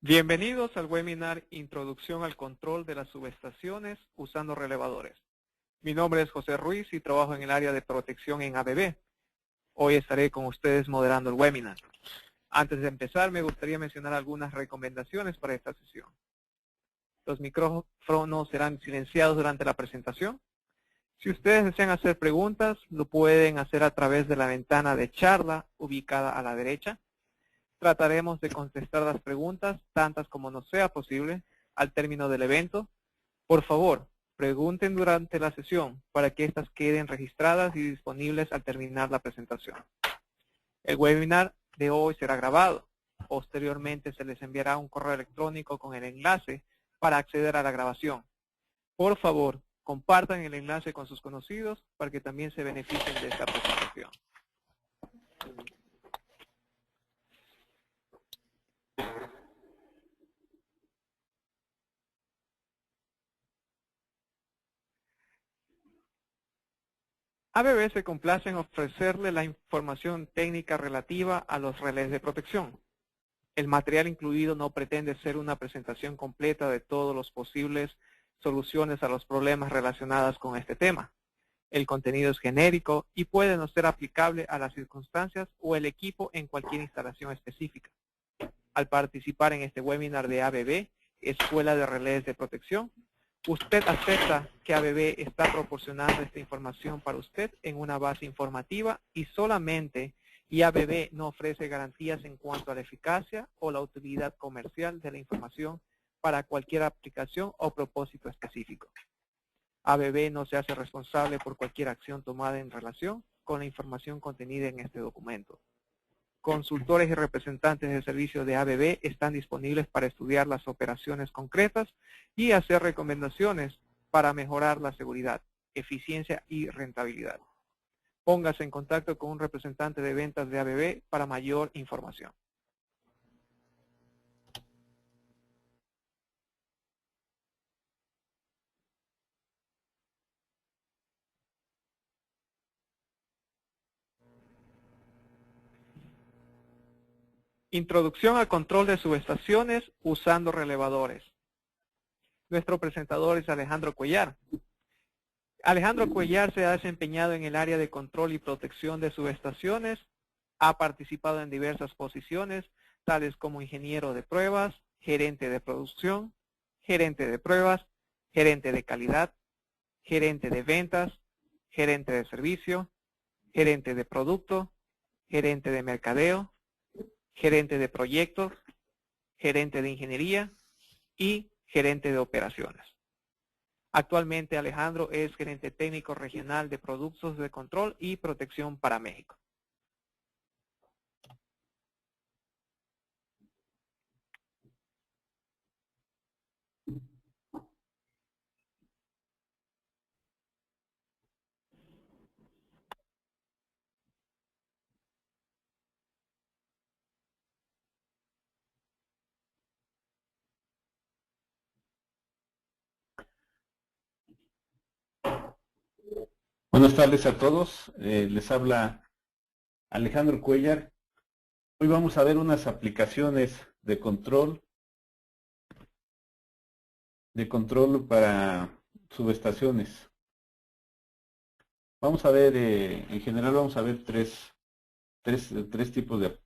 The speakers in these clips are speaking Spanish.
Bienvenidos al webinar Introducción al control de las subestaciones usando relevadores. Mi nombre es José Ruiz y trabajo en el área de protección en ABB. Hoy estaré con ustedes moderando el webinar. Antes de empezar, me gustaría mencionar algunas recomendaciones para esta sesión. Los micrófonos serán silenciados durante la presentación. Si ustedes desean hacer preguntas, lo pueden hacer a través de la ventana de charla ubicada a la derecha. Trataremos de contestar las preguntas, tantas como nos sea posible, al término del evento. Por favor, pregunten durante la sesión para que éstas queden registradas y disponibles al terminar la presentación. El webinar de hoy será grabado. Posteriormente se les enviará un correo electrónico con el enlace para acceder a la grabación. Por favor, compartan el enlace con sus conocidos para que también se beneficien de esta presentación. ABB se complace en ofrecerle la información técnica relativa a los relés de protección. El material incluido no pretende ser una presentación completa de todos los posibles soluciones a los problemas relacionados con este tema. El contenido es genérico y puede no ser aplicable a las circunstancias o el equipo en cualquier instalación específica. Al participar en este webinar de ABB, Escuela de Relés de Protección, usted acepta que ABB está proporcionando esta información para usted en una base informativa y solamente ABB no ofrece garantías en cuanto a la eficacia o la utilidad comercial de la información para cualquier aplicación o propósito específico. ABB no se hace responsable por cualquier acción tomada en relación con la información contenida en este documento. Consultores y representantes de servicios de ABB están disponibles para estudiar las operaciones concretas y hacer recomendaciones para mejorar la seguridad, eficiencia y rentabilidad. Póngase en contacto con un representante de ventas de ABB para mayor información. Introducción al control de subestaciones usando relevadores. Nuestro presentador es Alejandro Cuellar. Alejandro Cuellar se ha desempeñado en el área de control y protección de subestaciones, ha participado en diversas posiciones, tales como ingeniero de pruebas, gerente de producción, gerente de pruebas, gerente de calidad, gerente de ventas, gerente de servicio, gerente de producto, gerente de mercadeo, gerente de proyectos, gerente de ingeniería y gerente de operaciones. Actualmente Alejandro es gerente técnico regional de productos de control y protección para México. Buenas tardes a todos, les habla Alejandro Cuellar. Hoy vamos a ver unas aplicaciones de control para subestaciones. Vamos a ver, en general vamos a ver tres tipos de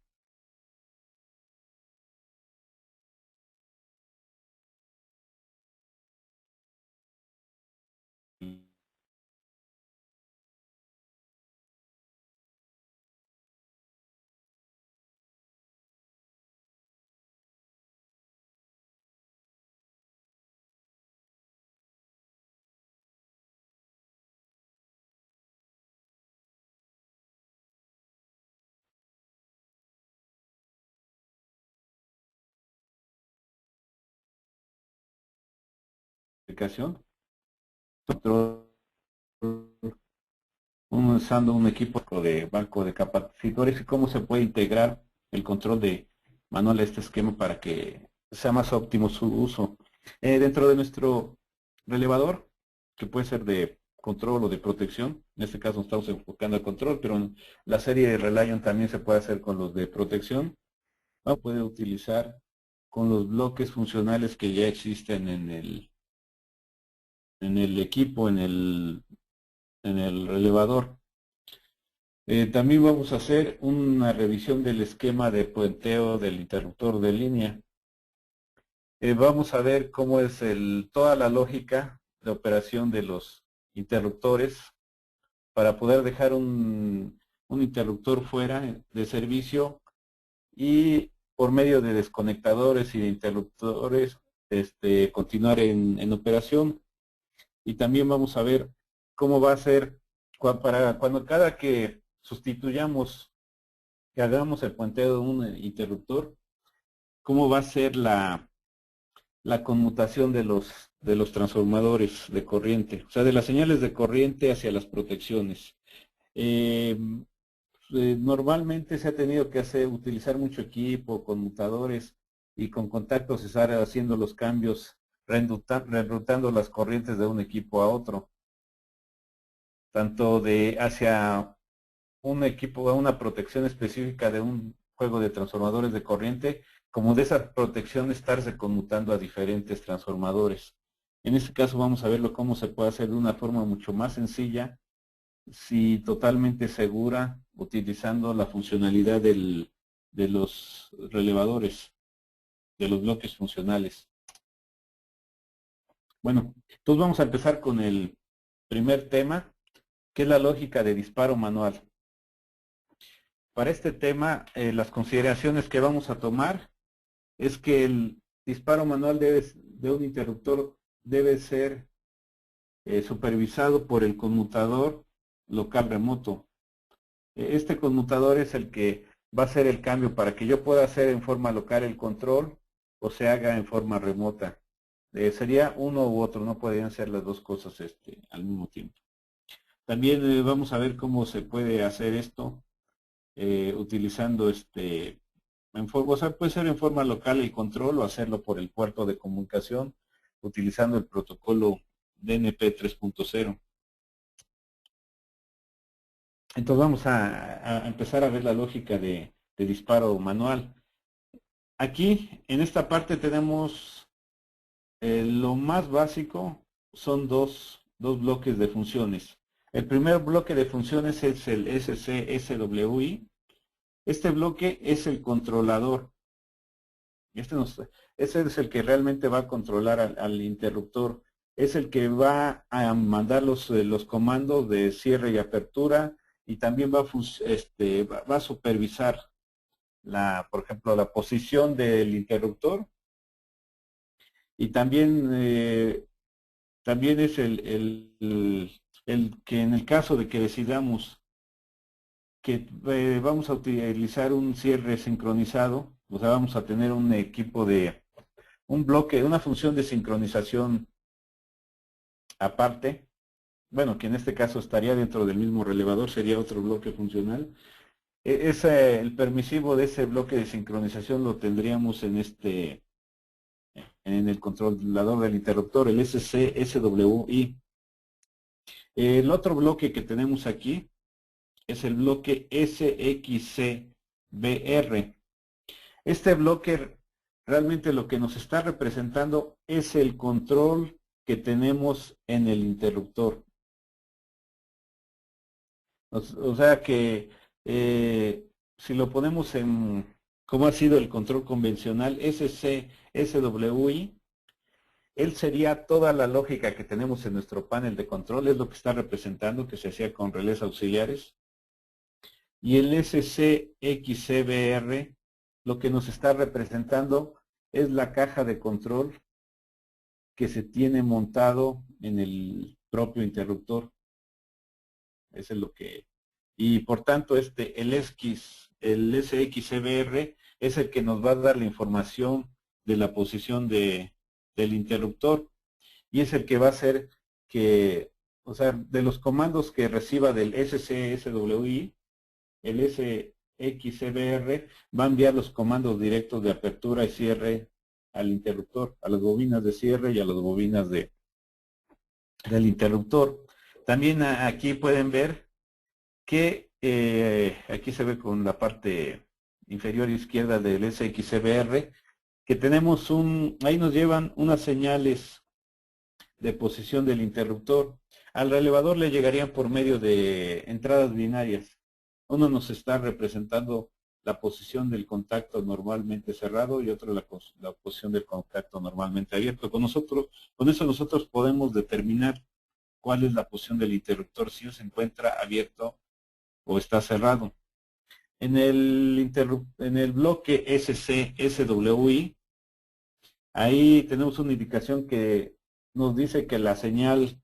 aplicación. Usando un equipo de banco de capacitores y cómo se puede integrar el control de manual a este esquema para que sea más óptimo su uso. Dentro de nuestro relevador, que puede ser de control o de protección, en este caso nos estamos enfocando al control, pero en la serie de Reliant también se puede hacer con los de protección. Puede utilizar con los bloques funcionales que ya existen en el equipo, en el relevador. También vamos a hacer una revisión del esquema de puenteo del interruptor de línea. Vamos a ver cómo es toda la lógica de operación de los interruptores para poder dejar un interruptor fuera de servicio y por medio de desconectadores y de interruptores continuar en operación. Y también vamos a ver cómo va a ser para cuando cada que sustituyamos, que hagamos el puenteo de un interruptor, cómo va a ser la conmutación de los transformadores de corriente, o sea, de las señales de corriente hacia las protecciones. Normalmente se ha tenido que utilizar mucho equipo, conmutadores y con contactos estar haciendo los cambios, reenrutando las corrientes de un equipo a otro, tanto hacia un equipo, a una protección específica de un juego de transformadores de corriente, como de esa protección estarse conmutando a diferentes transformadores. En este caso vamos a verlo cómo se puede hacer de una forma mucho más sencilla, si totalmente segura, utilizando la funcionalidad de los relevadores, de los bloques funcionales. Bueno, entonces vamos a empezar con el primer tema, que es la lógica de disparo manual. Para este tema, las consideraciones que vamos a tomar es que el disparo manual de un interruptor debe ser supervisado por el conmutador local remoto. Este conmutador es el que va a hacer el cambio para que yo pueda hacer en forma local el control o se haga en forma remota. Sería uno u otro, no podrían ser las dos cosas al mismo tiempo. También vamos a ver cómo se puede hacer esto utilizando o sea, puede ser en forma local el control o hacerlo por el puerto de comunicación utilizando el protocolo DNP 3.0. Entonces vamos a empezar a ver la lógica de disparo manual. Aquí, en esta parte tenemos lo más básico, son dos bloques de funciones. El primer bloque de funciones es el SC-SWI. Este bloque es el controlador. Ese es el que realmente va a controlar al interruptor. Es el que va a mandar los comandos de cierre y apertura y también va a supervisar, por ejemplo, la posición del interruptor. Y también es el que en el caso de que decidamos que vamos a utilizar un cierre sincronizado, o sea, vamos a tener un equipo un bloque, una función de sincronización aparte, bueno, que en este caso estaría dentro del mismo relevador, sería otro bloque funcional. El permisivo de ese bloque de sincronización lo tendríamos en el controlador del interruptor, el SC-SWI. El otro bloque que tenemos aquí es el bloque SXCBR. Este bloque realmente lo que nos está representando es el control que tenemos en el interruptor. O sea que si lo ponemos en cómo ha sido el control convencional SC-SWI, él sería toda la lógica que tenemos en nuestro panel de control, es lo que está representando, que se hacía con relés auxiliares. Y el SCXCBR lo que nos está representando es la caja de control que se tiene montado en el propio interruptor. Eso es lo que... Y por tanto, el SXCBR es el que nos va a dar la información de la posición del interruptor y es el que va a hacer que, o sea, de los comandos que reciba del SC-SWI, el SXCBR va a enviar los comandos directos de apertura y cierre al interruptor, a las bobinas de cierre y a las bobinas del interruptor. También aquí pueden ver que aquí se ve con la parte inferior izquierda del SXCBR, que tenemos ahí nos llevan unas señales de posición del interruptor. Al relevador le llegarían por medio de entradas binarias. Uno nos está representando la posición del contacto normalmente cerrado y otro la posición del contacto normalmente abierto. Con eso nosotros podemos determinar cuál es la posición del interruptor, si se encuentra abierto o está cerrado. En el bloque SC-SWI, ahí tenemos una indicación que nos dice que la señal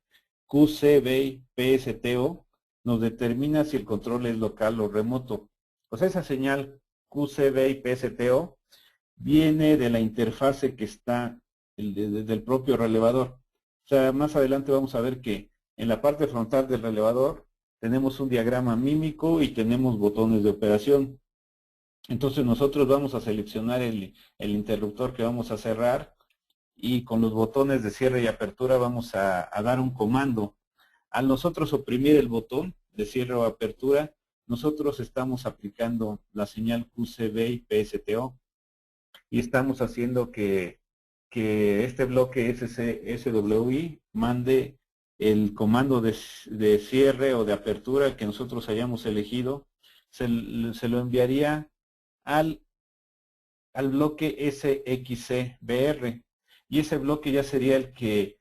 QCBI PSTO nos determina si el control es local o remoto. O sea, esa señal QCBI PSTO viene de la interfase que está del propio relevador. O sea, más adelante vamos a ver que en la parte frontal del relevador tenemos un diagrama mímico y tenemos botones de operación. Entonces nosotros vamos a seleccionar el interruptor que vamos a cerrar y con los botones de cierre y apertura vamos a dar un comando. Al nosotros oprimir el botón de cierre o apertura, nosotros estamos aplicando la señal QCBI PSTO y estamos haciendo que este bloque SCSWI mande el comando de cierre o de apertura que nosotros hayamos elegido, se lo enviaría al bloque SXCBR y ese bloque ya sería el que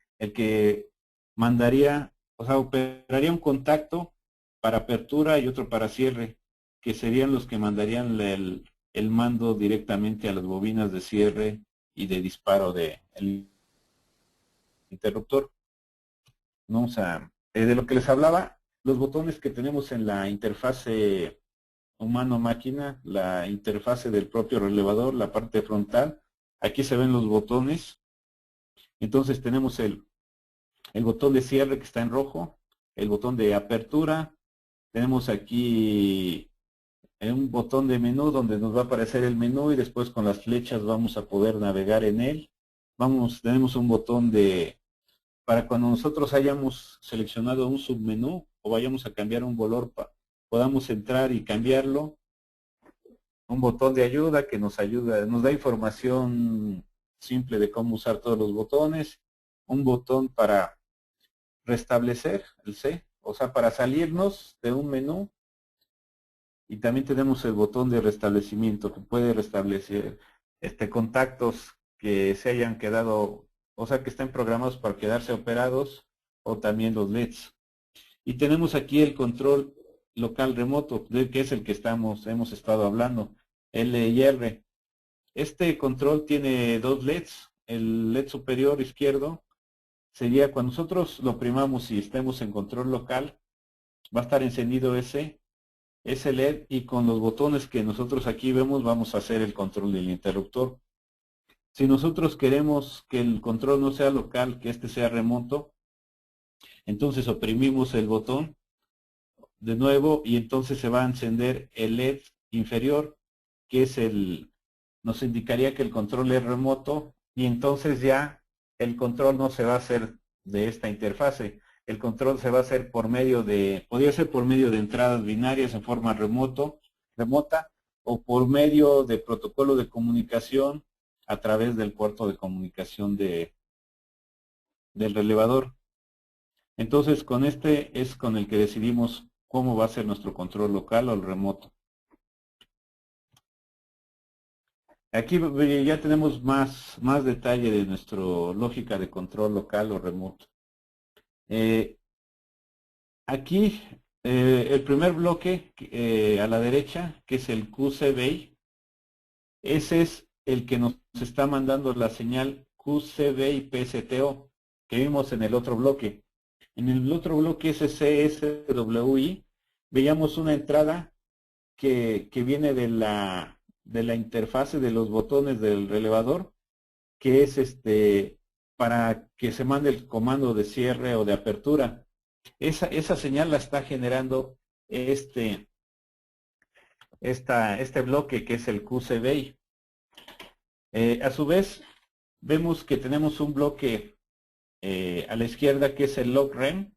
mandaría, o sea, operaría un contacto para apertura y otro para cierre, que serían los que mandarían el mando directamente a las bobinas de cierre y de disparo del interruptor. Vamos de lo que les hablaba, los botones que tenemos en la interfase humano-máquina, la interfase del propio relevador, la parte frontal. Aquí se ven los botones. Entonces tenemos el botón de cierre que está en rojo, el botón de apertura. Tenemos aquí un botón de menú donde nos va a aparecer el menú y después con las flechas vamos a poder navegar en él. Tenemos un botón para cuando nosotros hayamos seleccionado un submenú o vayamos a cambiar un valor, podamos entrar y cambiarlo. Un botón de ayuda que nos da información simple de cómo usar todos los botones. Un botón para restablecer el C, o sea, para salirnos de un menú. Y también tenemos el botón de restablecimiento que puede restablecer contactos que se hayan quedado, o sea, que estén programados para quedarse operados, o también los LEDs. Y tenemos aquí el control local remoto, que es el que hemos estado hablando, L y R. Este control tiene dos LEDs. El LED superior izquierdo sería cuando nosotros lo oprimamos y estemos en control local, va a estar encendido ese LED y con los botones que nosotros aquí vemos vamos a hacer el control del interruptor. Si nosotros queremos que el control no sea local, que este sea remoto, entonces oprimimos el botón de nuevo y entonces se va a encender el LED inferior, que es nos indicaría que el control es remoto y entonces ya el control no se va a hacer de esta interfase. El control se va a hacer podría ser por medio de entradas binarias en forma remota o por medio de protocolo de comunicación a través del puerto de comunicación del relevador. Entonces con este es con el que decidimos cómo va a ser nuestro control local o el remoto. Aquí ya tenemos más detalle de nuestra lógica de control local o remoto. Aquí el primer bloque a la derecha, que es el QCBI, ese es el que nos está mandando la señal QCBI PSTO que vimos en el otro bloque. En el otro bloque SCSWI veíamos una entrada que viene de la interfase de los botones del relevador, que es para que se mande el comando de cierre o de apertura. Esa señal la está generando este bloque que es el QCBI. A su vez, vemos que tenemos un bloque a la izquierda que es el log REM.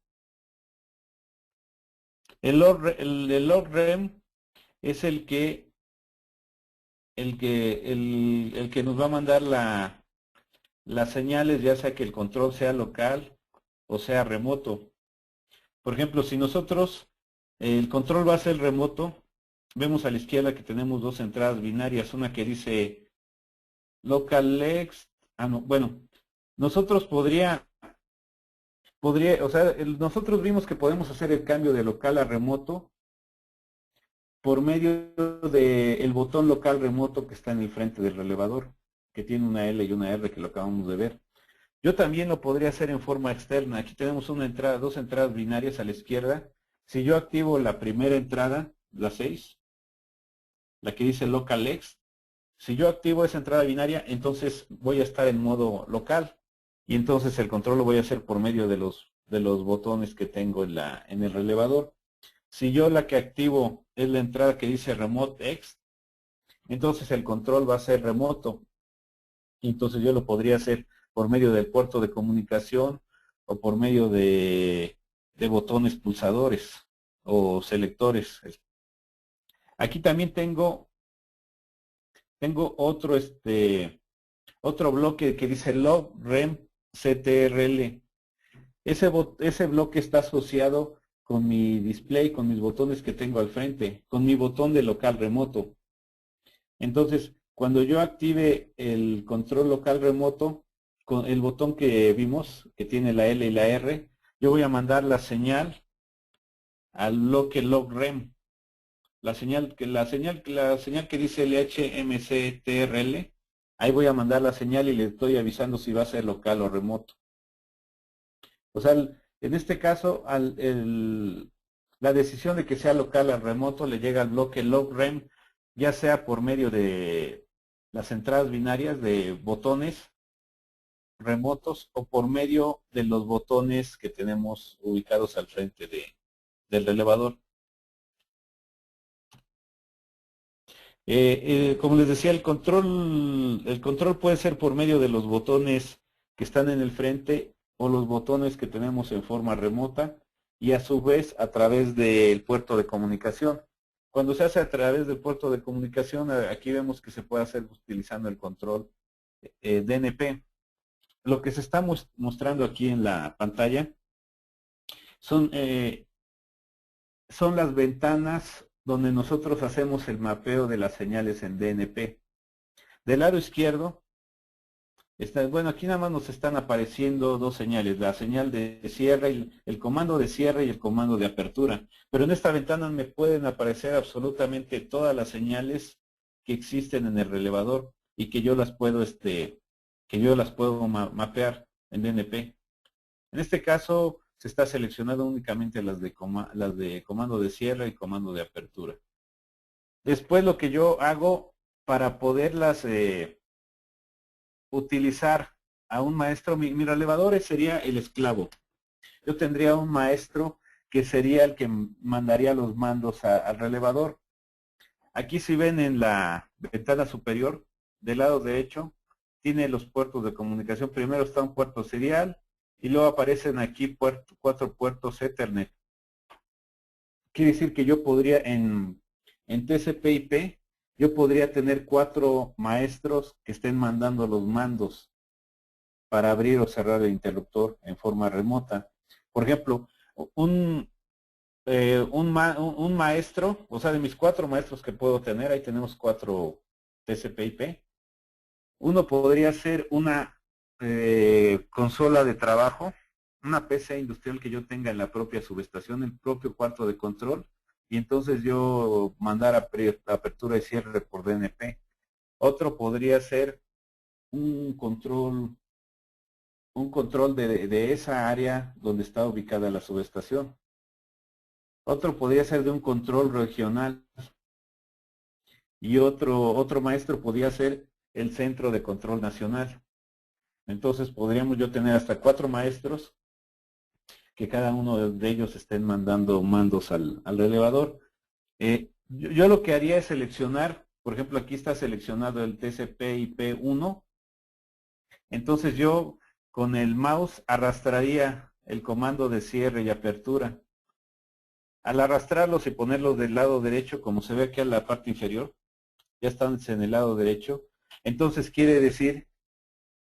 El log REM es el que el que nos va a mandar las señales, ya sea que el control sea local o sea remoto. Por ejemplo, si nosotros el control va a ser remoto, vemos a la izquierda que tenemos dos entradas binarias, una que dice local lex, no, bueno, nosotros o sea, nosotros vimos que podemos hacer el cambio de local a remoto por medio del botón local remoto que está en el frente del relevador, que tiene una L y una R que lo acabamos de ver. Yo también lo podría hacer en forma externa. Aquí tenemos una entrada, dos entradas binarias a la izquierda. Si yo activo la primera entrada, la 6, la que dice localx, si yo activo esa entrada binaria, entonces voy a estar en modo local. Y entonces el control lo voy a hacer por medio de los botones que tengo en el relevador. Si yo la que activo es la entrada que dice Remote X, entonces el control va a ser remoto. Entonces yo lo podría hacer por medio del puerto de comunicación o por medio de botones pulsadores o selectores. Aquí también tengo otro bloque que dice log rem ctrl. Ese bloque está asociado con mi display, con mis botones que tengo al frente, con mi botón de local remoto. Entonces, cuando yo active el control local remoto, con el botón que vimos, que tiene la L y la R, yo voy a mandar la señal al bloque log rem. La señal que dice LHMCTRL, ahí voy a mandar la señal y le estoy avisando si va a ser local o remoto. O sea, en este caso, la decisión de que sea local o remoto le llega al bloque log rem, ya sea por medio de las entradas binarias de botones remotos o por medio de los botones que tenemos ubicados al frente del relevador. Como les decía, el control puede ser por medio de los botones que están en el frente o los botones que tenemos en forma remota y a su vez a través del puerto de comunicación. Cuando se hace a través del puerto de comunicación, aquí vemos que se puede hacer utilizando el control DNP. Lo que se está mostrando aquí en la pantalla son, son las ventanas donde nosotros hacemos el mapeo de las señales en DNP. Del lado izquierdo, bueno, aquí nada más nos están apareciendo dos señales, la señal de cierre, el comando de cierre y el comando de apertura. Pero en esta ventana me pueden aparecer absolutamente todas las señales que existen en el relevador y que yo las puedo, mapear en DNP. En este caso, se está seleccionando únicamente las de comando de cierre y comando de apertura. Después lo que yo hago para poderlas utilizar a un maestro, mi relevador sería el esclavo. Yo tendría un maestro que sería el que mandaría los mandos al relevador. Aquí si ven en la ventana superior, del lado derecho, tiene los puertos de comunicación. Primero está un puerto serial y luego aparecen aquí cuatro puertos Ethernet. Quiere decir que yo podría en TCP/IP, yo podría tener 4 maestros que estén mandando los mandos para abrir o cerrar el interruptor en forma remota. Por ejemplo, un maestro, o sea, de mis 4 maestros que puedo tener, ahí tenemos 4 TCP/IP. Uno podría ser una consola de trabajo, una PC industrial que yo tenga en la propia subestación, el propio cuarto de control, y entonces yo mandar apertura y cierre por DNP. Otro podría ser un control de esa área donde está ubicada la subestación. Otro podría ser de un control regional y otro maestro podría ser el centro de control nacional. Entonces podríamos yo tener hasta 4 maestros que cada uno de ellos estén mandando mandos al relevador. Yo lo que haría es seleccionar, por ejemplo, aquí está seleccionado el TCP/IP1. Entonces yo con el mouse arrastraría el comando de cierre y apertura. Al arrastrarlos y ponerlos del lado derecho, como se ve aquí en la parte inferior, ya están en el lado derecho. Entonces quiere decir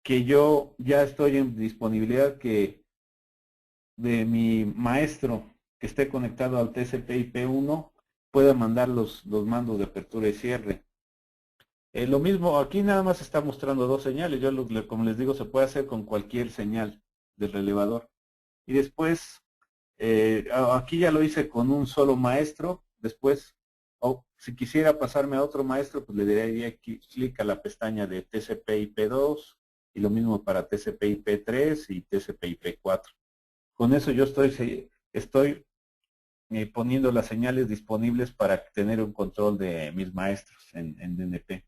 que yo ya estoy en disponibilidad que de mi maestro que esté conectado al TCP/IP1 pueda mandar los mandos de apertura y cierre. Lo mismo, aquí nada más está mostrando dos señales. Yo, como les digo, se puede hacer con cualquier señal del relevador. Y después, aquí ya lo hice con un solo maestro. Después, si quisiera pasarme a otro maestro, pues le daría clic a la pestaña de TCP/IP2 y lo mismo para TCP/IP3 y TCP/IP4. Con eso yo estoy poniendo las señales disponibles para tener un control de mis maestros en DNP.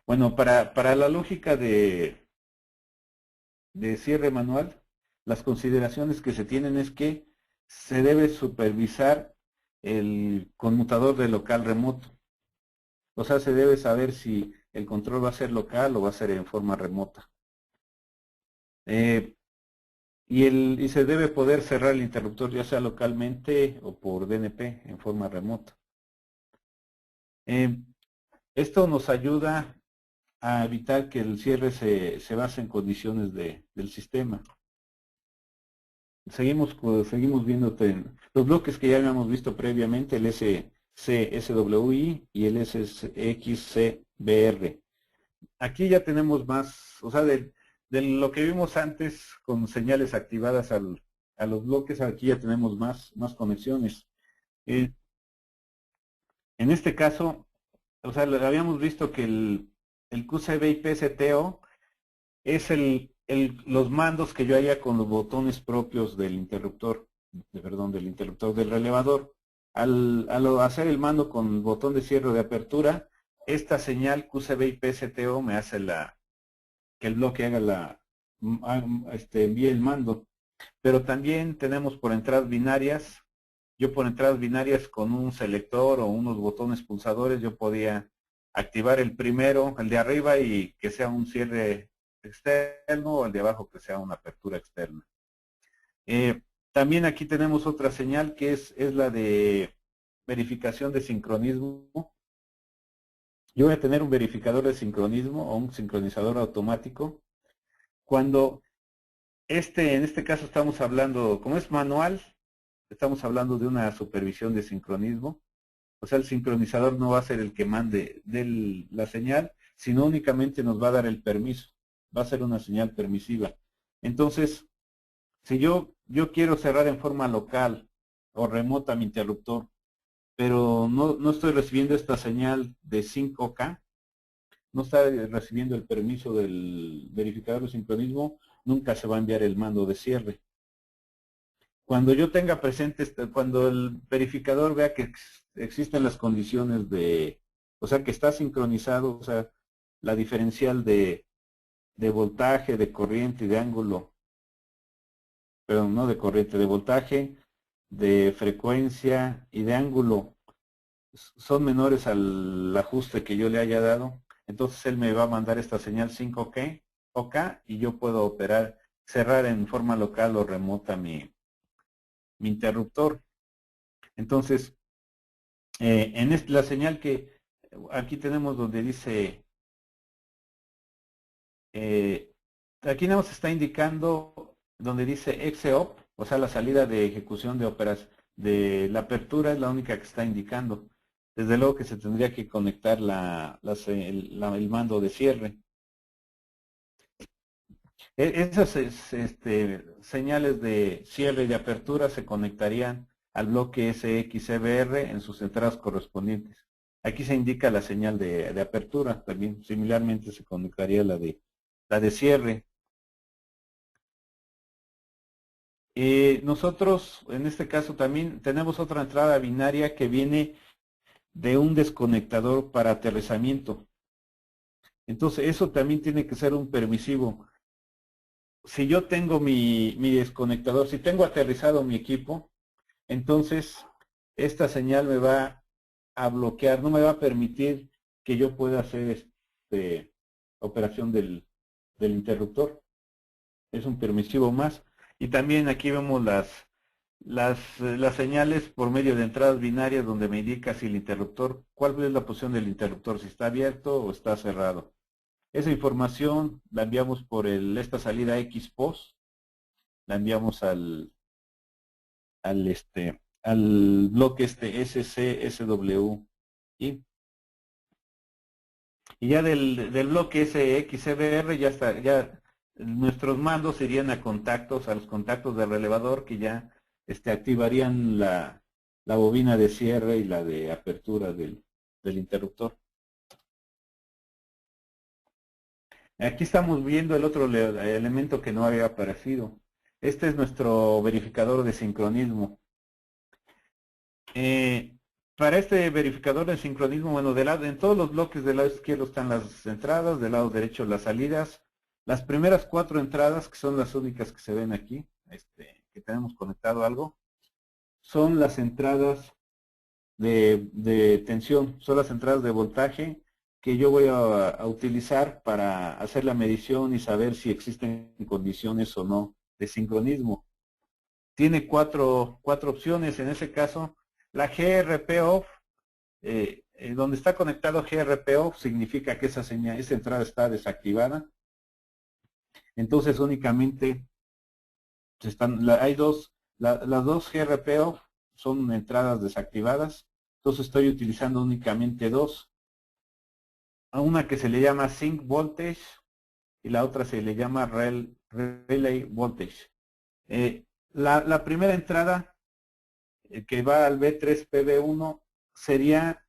Bueno, para la lógica de cierre manual, las consideraciones que se tienen es que se debe supervisar el conmutador de local remoto. O sea, se debe saber si el control va a ser local o va a ser en forma remota. Y se debe poder cerrar el interruptor ya sea localmente o por DNP en forma remota. Esto nos ayuda a evitar que el cierre se base en condiciones del sistema. Seguimos viendo los bloques que ya habíamos visto previamente, el SCSWI y el SXCBR. Aquí ya tenemos más, o sea, de lo que vimos antes con señales activadas a los bloques, aquí ya tenemos más conexiones. En este caso, o sea, habíamos visto que el QCB/IP-STO es los mandos que yo haría con los botones propios del interruptor, del interruptor del relevador. Al hacer el mando con el botón de cierre o de apertura, esta señal QCB/IP-STO me hace que el bloque envíe el mando. Pero también tenemos por entradas binarias. Yo por entradas binarias con un selector o unos botones pulsadores, yo podía activar el primero, el de arriba, y que sea un cierre externo, o el de abajo que sea una apertura externa. También aquí tenemos otra señal que es la de verificación de sincronismo. Yo voy a tener un verificador de sincronismo o un sincronizador automático. Cuando en este caso estamos hablando, como es manual, estamos hablando de una supervisión de sincronismo. O sea, el sincronizador no va a ser el que mande la señal, sino únicamente nos va a dar el permiso. Va a ser una señal permisiva. Entonces, si yo quiero cerrar en forma local o remota mi interruptor, pero no estoy recibiendo esta señal de 5K, no está recibiendo el permiso del verificador de sincronismo, nunca se va a enviar el mando de cierre. Cuando yo tenga presente, cuando el verificador vea que existen las condiciones o sea, que está sincronizado, o sea, la diferencial de voltaje, de corriente y de ángulo, perdón, no de corriente, de voltaje, de frecuencia y de ángulo son menores al ajuste que yo le haya dado, entonces él me va a mandar esta señal 5K y yo puedo cerrar en forma local o remota mi interruptor. Entonces, la señal que aquí tenemos donde dice, aquí nos está indicando donde dice EXEOP, o sea, la salida de ejecución de de la apertura es la única que está indicando. Desde luego que se tendría que conectar el mando de cierre. Esas señales de cierre y de apertura se conectarían al bloque SXCBR en sus entradas correspondientes. Aquí se indica la señal de apertura, también similarmente se conectaría la de cierre. Nosotros, en este caso, también tenemos otra entrada binaria que viene de un desconectador para aterrizamiento. Entonces, eso también tiene que ser un permisivo. Si yo tengo mi desconectador, si tengo aterrizado mi equipo, entonces esta señal me va a bloquear, no me va a permitir que yo pueda hacer operación del interruptor. Es un permisivo más. Y también aquí vemos las señales por medio de entradas binarias donde me indica si el interruptor, cuál es la posición del interruptor, si está abierto o está cerrado. Esa información la enviamos por esta salida XPOS, la enviamos al bloque SCSWI. Y ya del bloque SXCBR ya está, ya nuestros mandos irían a contactos, a los contactos del relevador que ya activarían la bobina de cierre y la de apertura del interruptor. Aquí estamos viendo el otro elemento que no había aparecido. Este es nuestro verificador de sincronismo. Para este verificador de sincronismo, bueno, en todos los bloques del lado izquierdo están las entradas, del lado derecho las salidas. Las primeras 4 entradas, que son las únicas que se ven aquí, que tenemos conectado algo, son las entradas de tensión, son las entradas de voltaje que yo voy a utilizar para hacer la medición y saber si existen condiciones o no de sincronismo. Tiene cuatro opciones, en ese caso, la GRP off, donde está conectado GRP off, significa que esa entrada está desactivada. Entonces únicamente hay las dos GRP off son entradas desactivadas, entonces estoy utilizando únicamente dos. A una que se le llama Sync Voltage y la otra se le llama Relay Voltage. La primera entrada que va al B3PB1 sería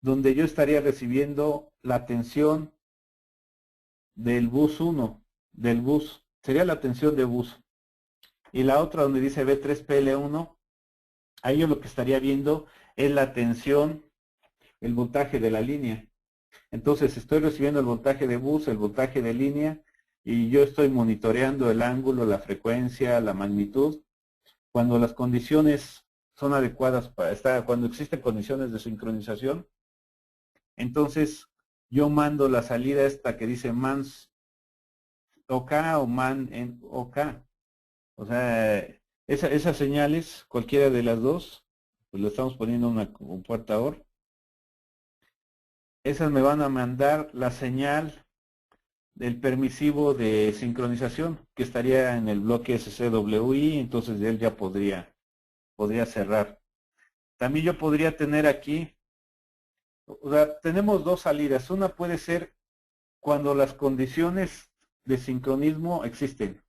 donde yo estaría recibiendo la tensión del bus 1, del bus, sería la tensión de bus. Y la otra donde dice B3PL1, ahí yo lo que estaría viendo es la tensión, el voltaje de la línea. Entonces estoy recibiendo el voltaje de bus, el voltaje de línea, y yo estoy monitoreando el ángulo, la frecuencia, la magnitud. Cuando las condiciones son adecuadas cuando existen condiciones de sincronización, entonces yo mando la salida esta que dice mans OK o man en OK. O sea, esas señales, cualquiera de las dos, pues le estamos poniendo un puerta OR. Esas me van a mandar la señal del permisivo de sincronización que estaría en el bloque SCWI, entonces él ya podría cerrar. También yo podría tener aquí, o sea, tenemos dos salidas. Una puede ser cuando las condiciones de sincronismo existen.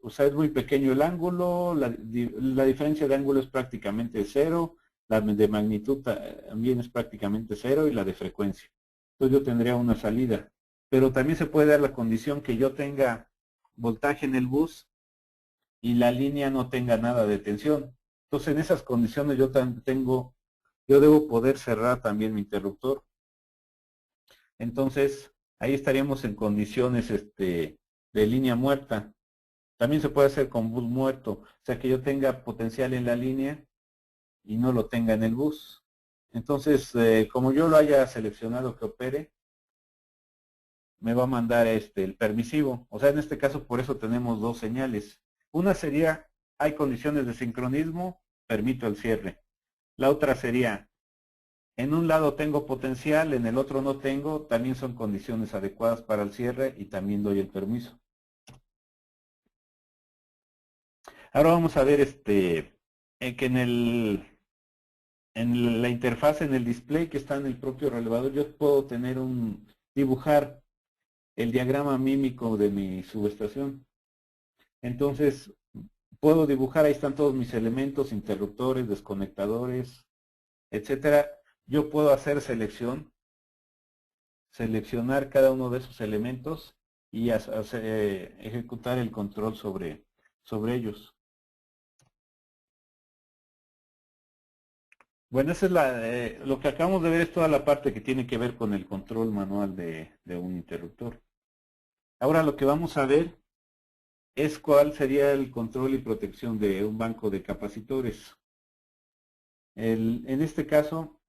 O sea, es muy pequeño el ángulo, la diferencia de ángulo es prácticamente cero, la de magnitud también es prácticamente cero y la de frecuencia. Entonces yo tendría una salida. Pero también se puede dar la condición que yo tenga voltaje en el bus y la línea no tenga nada de tensión. Entonces en esas condiciones yo debo poder cerrar también mi interruptor. Entonces ahí estaríamos en condiciones de línea muerta. También se puede hacer con bus muerto, o sea que yo tenga potencial en la línea y no lo tenga en el bus. Entonces, como yo lo haya seleccionado que opere, me va a mandar el permisivo. O sea, en este caso por eso tenemos dos señales. Una sería, hay condiciones de sincronismo, permito el cierre. La otra sería, en un lado tengo potencial, en el otro no tengo, también son condiciones adecuadas para el cierre y también doy el permiso. Ahora vamos a ver que en la interfaz, en el display que está en el propio relevador, yo puedo dibujar el diagrama mímico de mi subestación. Entonces, puedo dibujar, ahí están todos mis elementos, interruptores, desconectadores, etcétera. Yo puedo hacer seleccionar cada uno de esos elementos y ejecutar el control sobre ellos. Bueno, esa es lo que acabamos de ver es toda la parte que tiene que ver con el control manual de un interruptor. Ahora lo que vamos a ver es cuál sería el control y protección de un banco de capacitores. En este caso,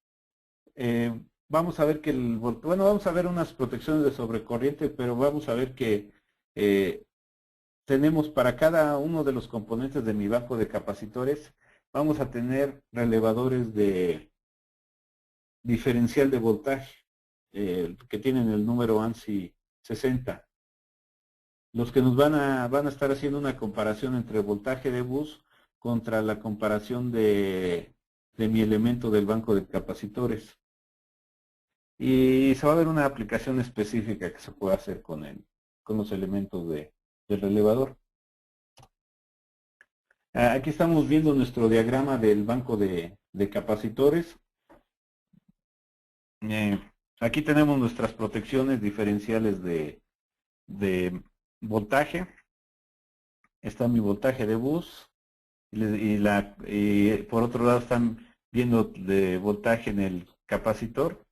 vamos a ver que vamos a ver unas protecciones de sobrecorriente, pero vamos a ver que tenemos para cada uno de los componentes de mi banco de capacitores, vamos a tener relevadores de diferencial de voltaje, que tienen el número ANSI 60. Los que nos van a estar haciendo una comparación entre voltaje de bus contra la comparación de mi elemento del banco de capacitores. Y se va a ver una aplicación específica que se puede hacer con los elementos del relevador. Aquí estamos viendo nuestro diagrama del banco de capacitores. Aquí tenemos nuestras protecciones diferenciales de voltaje. Está mi voltaje de bus y por otro lado están viendo de voltaje en el capacitor.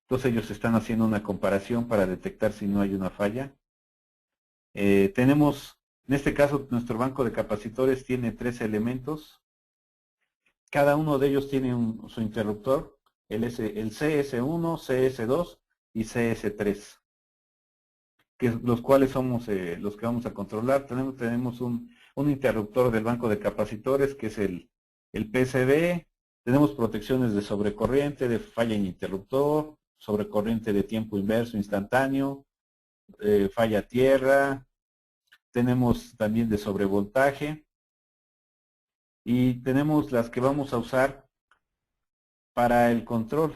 Entonces ellos están haciendo una comparación para detectar si no hay una falla. Tenemos, en este caso, nuestro banco de capacitores tiene 3 elementos. Cada uno de ellos tiene su interruptor, el CS1, CS2 y CS3, los cuales somos los que vamos a controlar. Tenemos un interruptor del banco de capacitores, que es el PCB. Tenemos protecciones de sobrecorriente, de falla en interruptor, sobrecorriente de tiempo inverso instantáneo, falla tierra. Tenemos también de sobrevoltaje. Y tenemos las que vamos a usar para el control,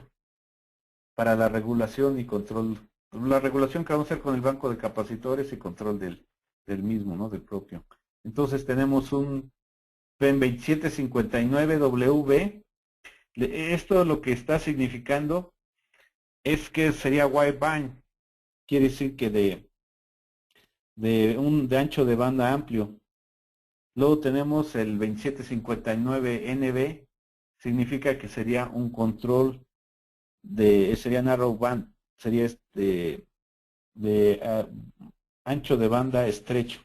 para la regulación y control. La regulación que vamos a hacer con el banco de capacitores y control del mismo, ¿no? Del propio. Entonces tenemos un PEN 2759W. Esto lo que está significando es que sería wideband. Quiere decir que de ancho de banda amplio. Luego tenemos el 2759NB, significa que sería un control sería narrow band, sería de ancho de banda estrecho.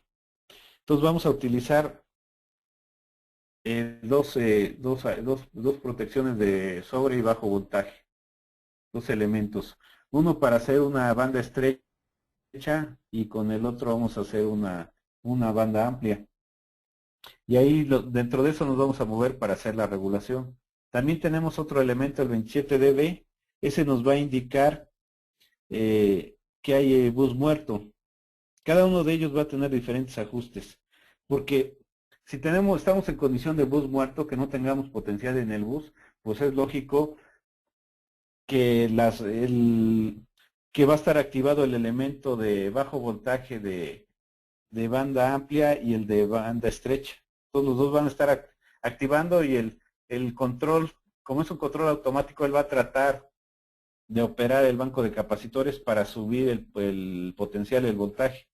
Entonces vamos a utilizar dos protecciones de sobre y bajo voltaje, 2 elementos. Uno para hacer una banda estrecha y con el otro vamos a hacer una banda amplia. Y ahí dentro de eso nos vamos a mover para hacer la regulación. También tenemos otro elemento, el 27dB. Ese nos va a indicar que hay bus muerto. Cada uno de ellos va a tener diferentes ajustes. Porque si estamos en condición de bus muerto, que no tengamos potencial en el bus, pues es lógico que que va a estar activado el elemento de bajo voltaje de banda amplia y el de banda estrecha. Todos los dos van a estar activando y el control, como es un control automático, él va a tratar de operar el banco de capacitores para subir el potencial, el voltaje.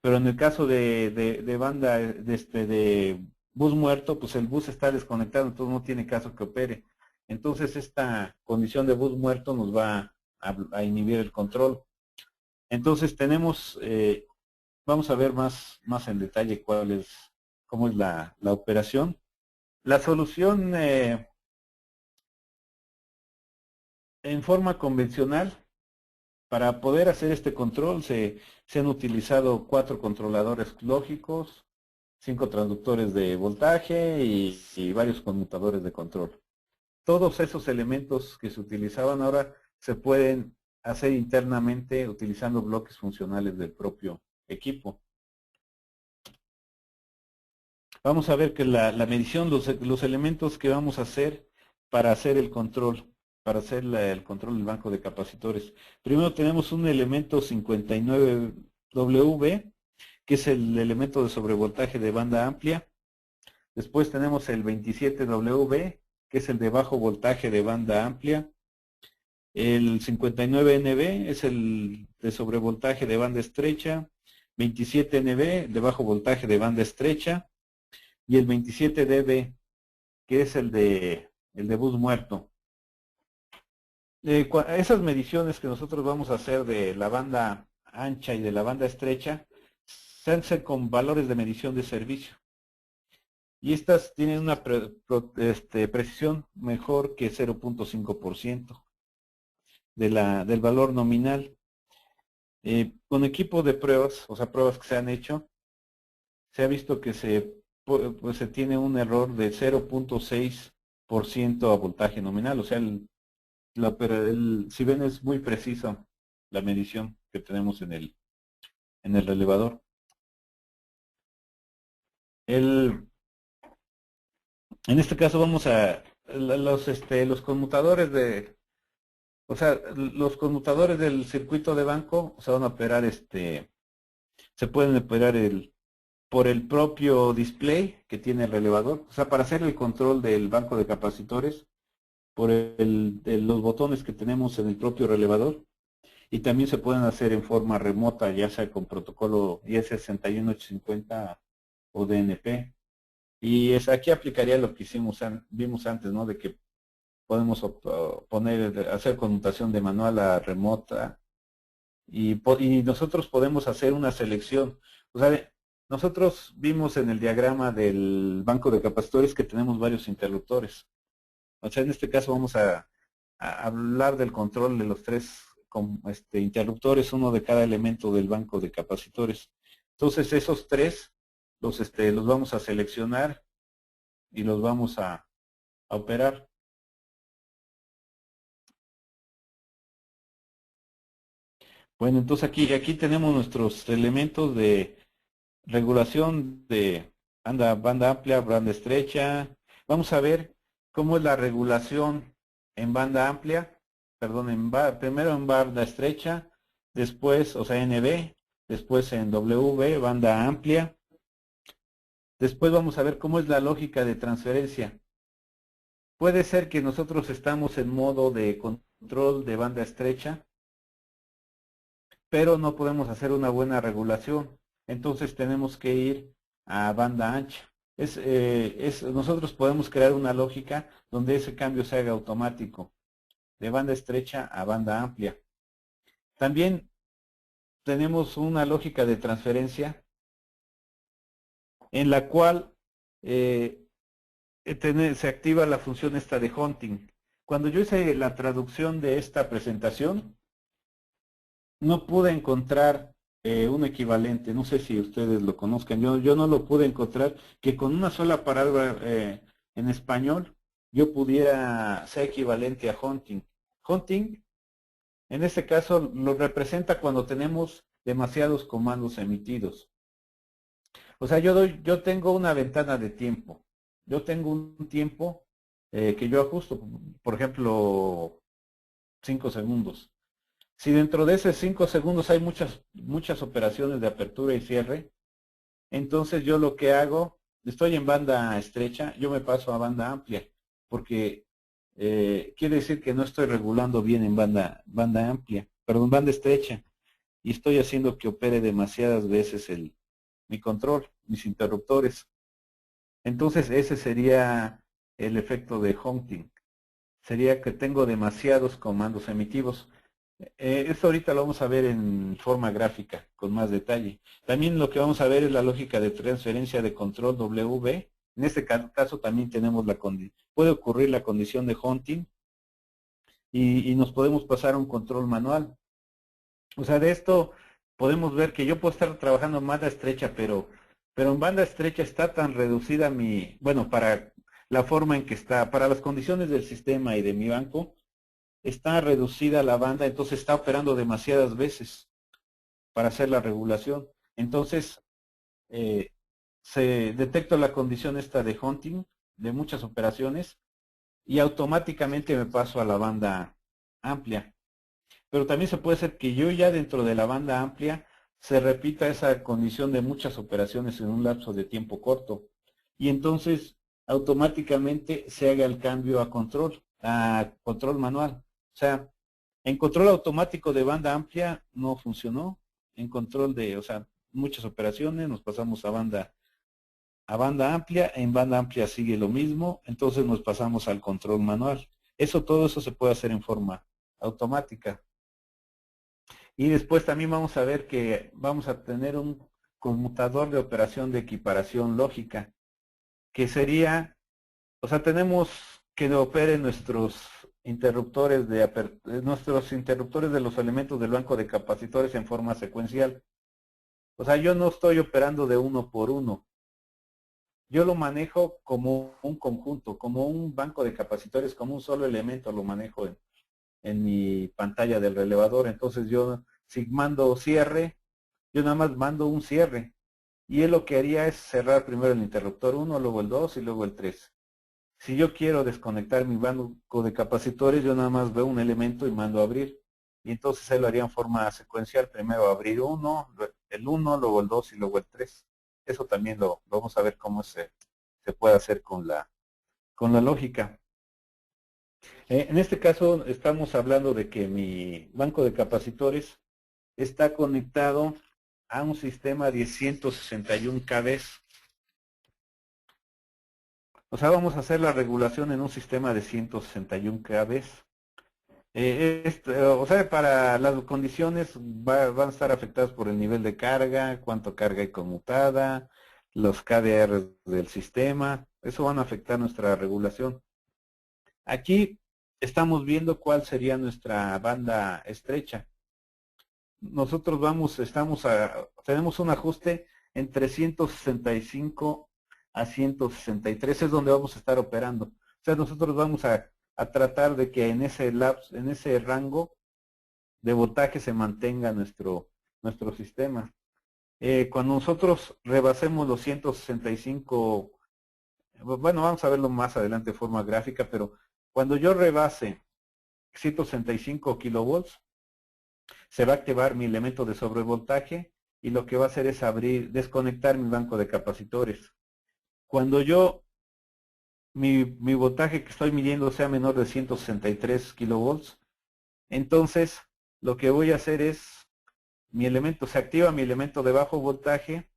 Pero en el caso de banda, de bus muerto, pues el bus está desconectado, entonces no tiene caso que opere. Entonces esta condición de bus muerto nos va a inhibir el control. Entonces tenemos, vamos a ver más en detalle cómo es la operación. La solución en forma convencional, para poder hacer este control se han utilizado 4 controladores lógicos, 5 transductores de voltaje y varios conmutadores de control. Todos esos elementos que se utilizaban ahora se pueden hacer internamente utilizando bloques funcionales del propio equipo. Vamos a ver que la medición, los elementos que vamos a hacer para hacer el control, para hacer el control del banco de capacitores. Primero tenemos un elemento 59W, que es el elemento de sobrevoltaje de banda amplia. Después tenemos el 27W, que es el de bajo voltaje de banda amplia. El 59NB es el de sobrevoltaje de banda estrecha. 27NB de bajo voltaje de banda estrecha. Y el 27dB, que es el de bus muerto. Esas mediciones que nosotros vamos a hacer de la banda ancha y de la banda estrecha se hacen con valores de medición de servicio. Y estas tienen una precisión mejor que 0.5% del valor nominal. Con equipo de pruebas, o sea, pruebas que se han hecho, se ha visto que pues se tiene un error de 0.6% a voltaje nominal. O sea, si ven es muy preciso la medición que tenemos en el relevador. En este caso vamos a los conmutadores o sea, los conmutadores del circuito de banco se van a operar, se pueden operar por el propio display que tiene el relevador. O sea, para hacer el control del banco de capacitores, por los botones que tenemos en el propio relevador. Y también se pueden hacer en forma remota, ya sea con protocolo IS61850 o DNP. Y aquí aplicaría lo que vimos antes, ¿no? De que podemos hacer conmutación de manual a remota y nosotros podemos hacer una selección. O sea, nosotros vimos en el diagrama del banco de capacitores que tenemos varios interruptores. O sea, en este caso vamos a hablar del control de los tres interruptores, uno de cada elemento del banco de capacitores. Entonces esos tres los vamos a seleccionar y los vamos a operar. Bueno, entonces aquí tenemos nuestros elementos de regulación de banda amplia, banda estrecha. Vamos a ver cómo es la regulación en banda amplia, perdón, primero en banda estrecha, después, o sea, NB, después en WB, banda amplia. Después vamos a ver cómo es la lógica de transferencia. Puede ser que nosotros estamos en modo de control de banda estrecha, pero no podemos hacer una buena regulación. Entonces tenemos que ir a banda ancha. Nosotros podemos crear una lógica donde ese cambio se haga automático, de banda estrecha a banda amplia. También tenemos una lógica de transferencia en la cual se activa la función esta de hunting. Cuando yo hice la traducción de esta presentación, no pude encontrar un equivalente, no sé si ustedes lo conozcan, yo no lo pude encontrar, que con una sola palabra en español yo pudiera ser equivalente a hunting. Hunting, en este caso, lo representa cuando tenemos demasiados comandos emitidos. O sea, yo tengo una ventana de tiempo. Yo tengo un tiempo que yo ajusto, por ejemplo, 5 segundos. Si dentro de esos 5 segundos hay muchas operaciones de apertura y cierre, entonces yo lo que hago, estoy en banda estrecha, yo me paso a banda amplia, porque quiere decir que no estoy regulando bien en banda amplia, perdón, banda estrecha, y estoy haciendo que opere demasiadas veces mi control, mis interruptores. Entonces ese sería el efecto de hunting. Sería que tengo demasiados comandos emitivos. Esto ahorita lo vamos a ver en forma gráfica, con más detalle. También lo que vamos a ver es la lógica de transferencia de control WB. En este caso también tenemos puede ocurrir la condición de hunting y nos podemos pasar a un control manual. O sea, de esto podemos ver que yo puedo estar trabajando en banda estrecha, pero en banda estrecha está tan reducida bueno, para la forma en que está, para las condiciones del sistema y de mi banco, está reducida la banda, entonces está operando demasiadas veces para hacer la regulación. Entonces, se detecta la condición esta de hunting de muchas operaciones y automáticamente me paso a la banda amplia. Pero también se puede hacer que yo ya dentro de la banda amplia se repita esa condición de muchas operaciones en un lapso de tiempo corto. Y entonces automáticamente se haga el cambio a control manual. O sea, en control automático de banda amplia no funcionó. En control o sea, muchas operaciones nos pasamos a banda amplia. En banda amplia sigue lo mismo. Entonces nos pasamos al control manual. Todo eso se puede hacer en forma automática. Y después también vamos a ver que vamos a tener un conmutador de operación de equiparación lógica, que sería, o sea, tenemos que opere nuestros interruptores de los elementos del banco de capacitores en forma secuencial. O sea, yo no estoy operando de uno por uno. Yo lo manejo como un conjunto, como un banco de capacitores, como un solo elemento lo manejo en mi pantalla del relevador. Entonces yo, si mando cierre, yo nada más mando un cierre. Y él lo que haría es cerrar primero el interruptor 1, luego el 2 y luego el 3. Si yo quiero desconectar mi banco de capacitores, yo nada más veo un elemento y mando a abrir. Y entonces él lo haría en forma secuencial. Primero abrir el 1, luego el 2 y luego el 3. Eso también lo vamos a ver cómo se puede hacer con la lógica. En este caso estamos hablando de que mi banco de capacitores está conectado a un sistema de 161 kV. O sea, vamos a hacer la regulación en un sistema de 161 kV. O sea, para las condiciones van a estar afectadas por el nivel de carga, cuánto carga hay conmutada, los KDR del sistema. Eso van a afectar nuestra regulación. Aquí estamos viendo cuál sería nuestra banda estrecha. Nosotros tenemos un ajuste entre 165 a 163, es donde vamos a estar operando. O sea, nosotros vamos a tratar de que en ese rango de voltaje se mantenga nuestro sistema. Cuando nosotros rebasemos los 165, bueno, vamos a verlo más adelante de forma gráfica, pero cuando yo rebase 165 kilovolts, se va a activar mi elemento de sobrevoltaje y lo que va a hacer es desconectar mi banco de capacitores. Cuando mi voltaje que estoy midiendo sea menor de 163 kilovolts, entonces lo que voy a hacer es, se activa mi elemento de bajo voltaje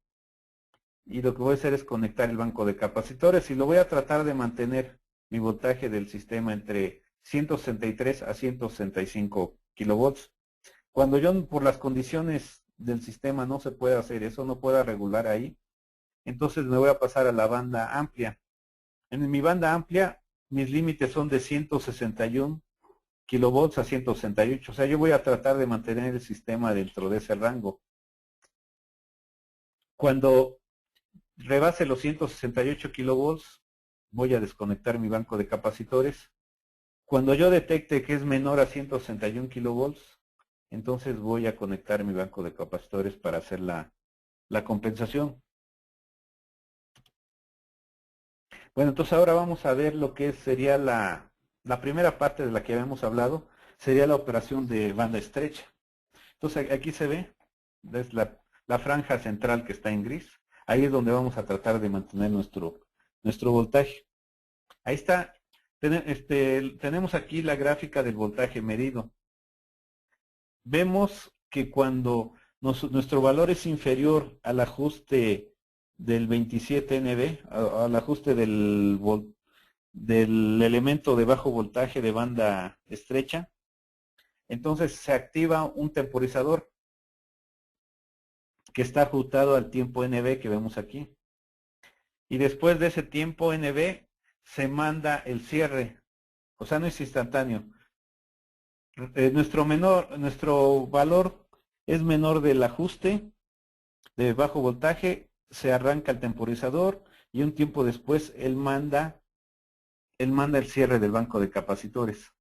y lo que voy a hacer es conectar el banco de capacitores y lo voy a tratar de mantener mi voltaje del sistema entre 163 a 165 kilovolts. Cuando yo por las condiciones del sistema no se puede hacer eso, no pueda regular ahí, entonces me voy a pasar a la banda amplia. En mi banda amplia, mis límites son de 161 kilovolts a 168. O sea, yo voy a tratar de mantener el sistema dentro de ese rango. Cuando rebase los 168 kilovolts, voy a desconectar mi banco de capacitores. Cuando yo detecte que es menor a 161 kilovolts, entonces voy a conectar mi banco de capacitores para hacer la compensación. Bueno, entonces ahora vamos a ver lo que sería la primera parte de la que habíamos hablado, sería la operación de banda estrecha. Entonces aquí se ve, es la franja central que está en gris. Ahí es donde vamos a tratar de mantener nuestro voltaje. Ahí está, tenemos aquí la gráfica del voltaje medido. Vemos que cuando nuestro valor es inferior al ajuste del 27 NB, al ajuste del elemento de bajo voltaje de banda estrecha, entonces se activa un temporizador que está ajustado al tiempo NB que vemos aquí. Y después de ese tiempo NB se manda el cierre, o sea, no es instantáneo. Nuestro valor es menor del ajuste de bajo voltaje, se arranca el temporizador y un tiempo después él manda el cierre del banco de capacitores.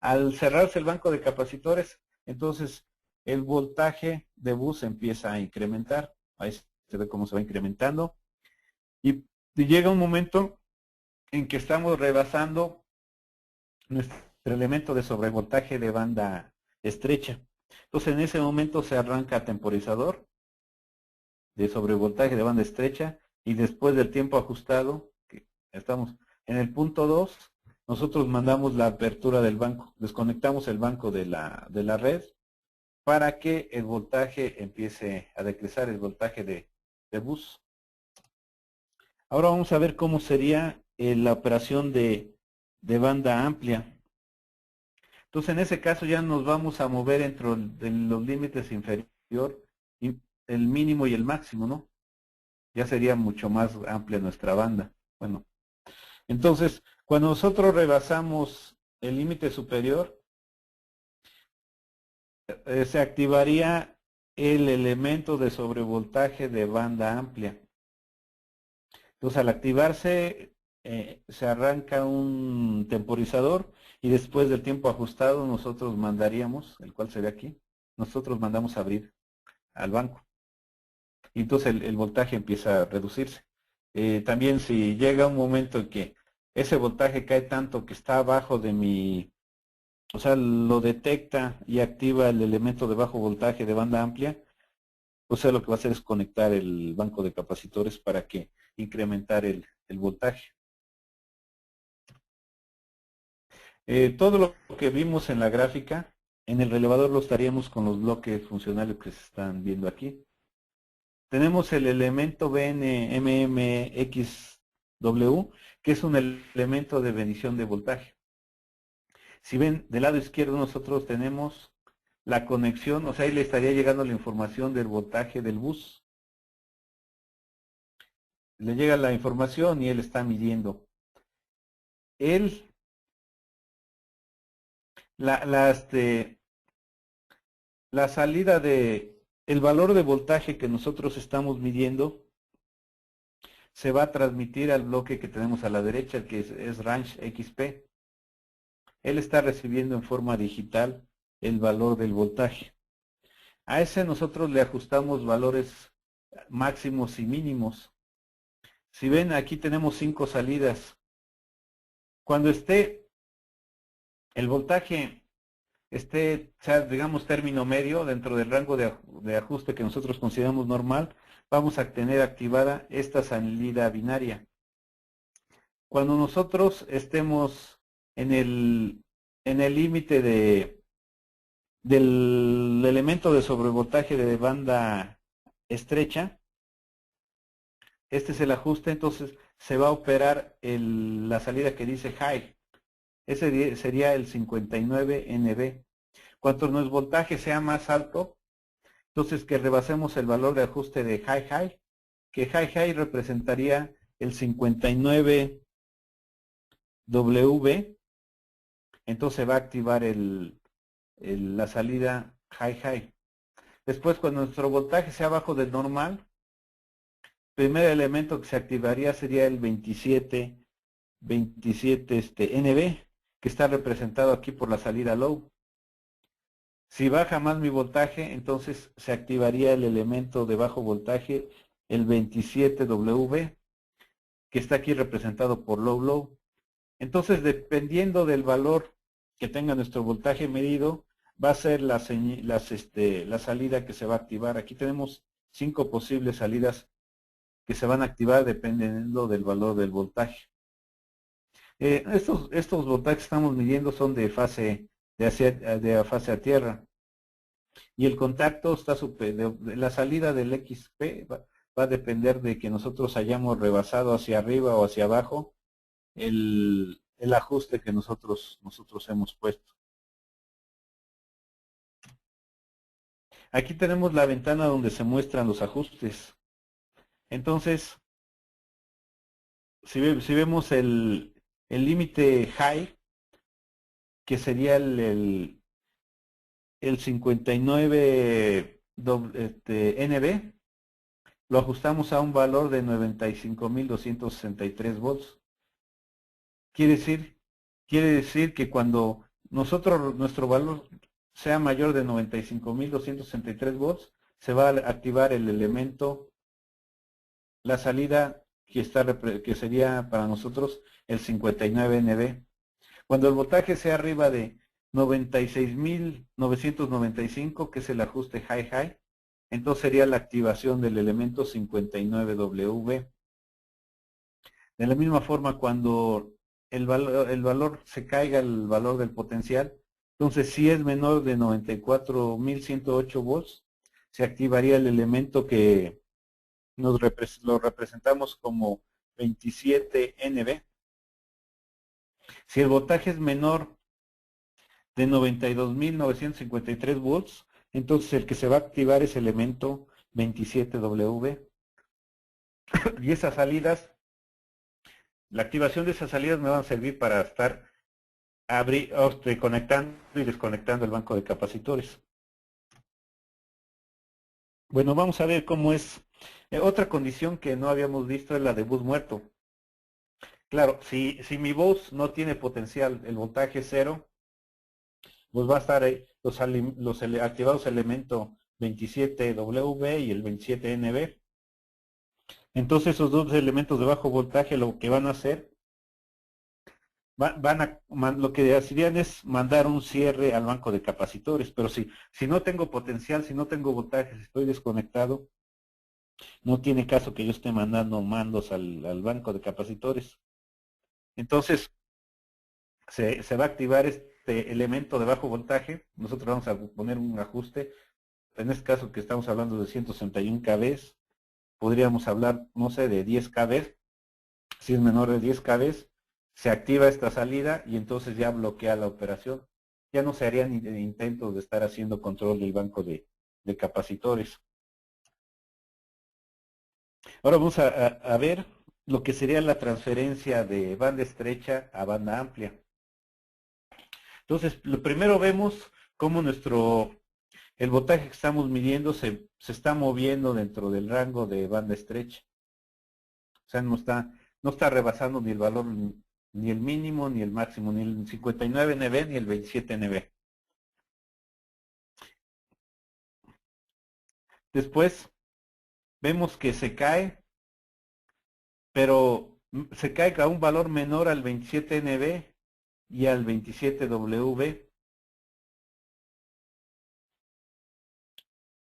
Al cerrarse el banco de capacitores, entonces el voltaje de bus empieza a incrementar. Ahí se ve cómo se va incrementando. Y llega un momento en que estamos rebasando nuestro elemento de sobrevoltaje de banda estrecha. Entonces en ese momento se arranca temporizador de sobrevoltaje de banda estrecha y después del tiempo ajustado, que estamos en el punto 2, nosotros mandamos la apertura del banco, desconectamos el banco de la red para que el voltaje empiece a decrecer, el voltaje de bus. Ahora vamos a ver cómo sería la operación de banda amplia. Entonces en ese caso ya nos vamos a mover entre los límites inferior, el mínimo y el máximo, ¿no? Ya sería mucho más amplia nuestra banda. Bueno, entonces cuando nosotros rebasamos el límite superior, se activaría el elemento de sobrevoltaje de banda amplia. Entonces, al activarse, se arranca un temporizador y después del tiempo ajustado nosotros mandaríamos, el cual se ve aquí, nosotros mandamos a abrir al banco. Y entonces el voltaje empieza a reducirse. También si llega un momento en que ese voltaje cae tanto que está abajo de mi, o sea, lo detecta y activa el elemento de bajo voltaje de banda amplia, o sea, lo que va a hacer es conectar el banco de capacitores para que incrementar el voltaje. Todo lo que vimos en la gráfica, en el relevador lo estaríamos con los bloques funcionales que se están viendo aquí. Tenemos el elemento BNMMXW, que es un elemento de medición de voltaje. Si ven, del lado izquierdo nosotros tenemos la conexión, o sea, ahí le estaría llegando la información del voltaje del bus. Le llega la información y él está midiendo. Él, la salida el valor de voltaje que nosotros estamos midiendo se va a transmitir al bloque que tenemos a la derecha, que es Range XP. Él está recibiendo en forma digital el valor del voltaje. A ese nosotros le ajustamos valores máximos y mínimos. Si ven, aquí tenemos 5 salidas. Cuando esté el voltaje sea, digamos, término medio dentro del rango de ajuste que nosotros consideramos normal, vamos a tener activada esta salida binaria. Cuando nosotros estemos en el límite del elemento de sobrevoltaje de banda estrecha, este es el ajuste, entonces se va a operar la salida que dice high. Ese sería el 59 NB. Cuanto nuestro voltaje sea más alto, entonces que rebasemos el valor de ajuste de high high, que high high representaría el 59 W, entonces va a activar la salida high high. Después, cuando nuestro voltaje sea abajo del normal, el primer elemento que se activaría sería el 27 NB, que está representado aquí por la salida low. Si baja más mi voltaje, entonces se activaría el elemento de bajo voltaje, el 27W, que está aquí representado por low low. Entonces, dependiendo del valor que tenga nuestro voltaje medido, va a ser la salida que se va a activar. Aquí tenemos 5 posibles salidas que se van a activar dependiendo del valor del voltaje. Estos voltajes que estamos midiendo son de fase a tierra. Y el contacto está la salida del XP va a depender de que nosotros hayamos rebasado hacia arriba o hacia abajo el ajuste que nosotros hemos puesto. Aquí tenemos la ventana donde se muestran los ajustes. Entonces, si vemos el límite high, que sería el 59 NB, lo ajustamos a un valor de 95.263 volts. Quiere decir que cuando nuestro valor sea mayor de 95.263 volts, se va a activar el elemento, la salida que sería para nosotros el 59 NB. Cuando el voltaje sea arriba de 96.995, que es el ajuste high high, entonces sería la activación del elemento 59W. De la misma forma, cuando el valor se caiga, el valor del potencial, entonces si es menor de 94.108 volts, se activaría el elemento que lo representamos como 27 NB. Si el voltaje es menor de 92.953 volts, entonces el que se va a activar es el elemento 27W. Y esas salidas, la activación de esas salidas me van a servir para estar conectando y desconectando el banco de capacitores. Bueno, vamos a ver cómo es. Otra condición que no habíamos visto es la de bus muerto. Claro, si mi bus no tiene potencial, el voltaje es cero, pues va a estar ahí activados elemento 27W y el 27NB. Entonces esos dos elementos de bajo voltaje lo que van a hacer, lo que hacían es mandar un cierre al banco de capacitores, pero si no tengo potencial, si no tengo voltaje, si estoy desconectado, no tiene caso que yo esté mandando mandos al banco de capacitores. Entonces se va a activar este elemento de bajo voltaje, nosotros vamos a poner un ajuste, en este caso que estamos hablando de 161 kV, podríamos hablar, no sé, de 10 kV, si es menor de 10 kV, se activa esta salida y entonces ya bloquea la operación. Ya no se harían intentos de estar haciendo control del banco de capacitores. Ahora vamos a ver lo que sería la transferencia de banda estrecha a banda amplia. Entonces, lo primero vemos cómo el voltaje que estamos midiendo se está moviendo dentro del rango de banda estrecha. O sea, no está rebasando ni el valor, ni el mínimo, ni el máximo, ni el 59 NB, ni el 27 NB. Después vemos que se cae, pero se cae a un valor menor al 27 NB y al 27 W.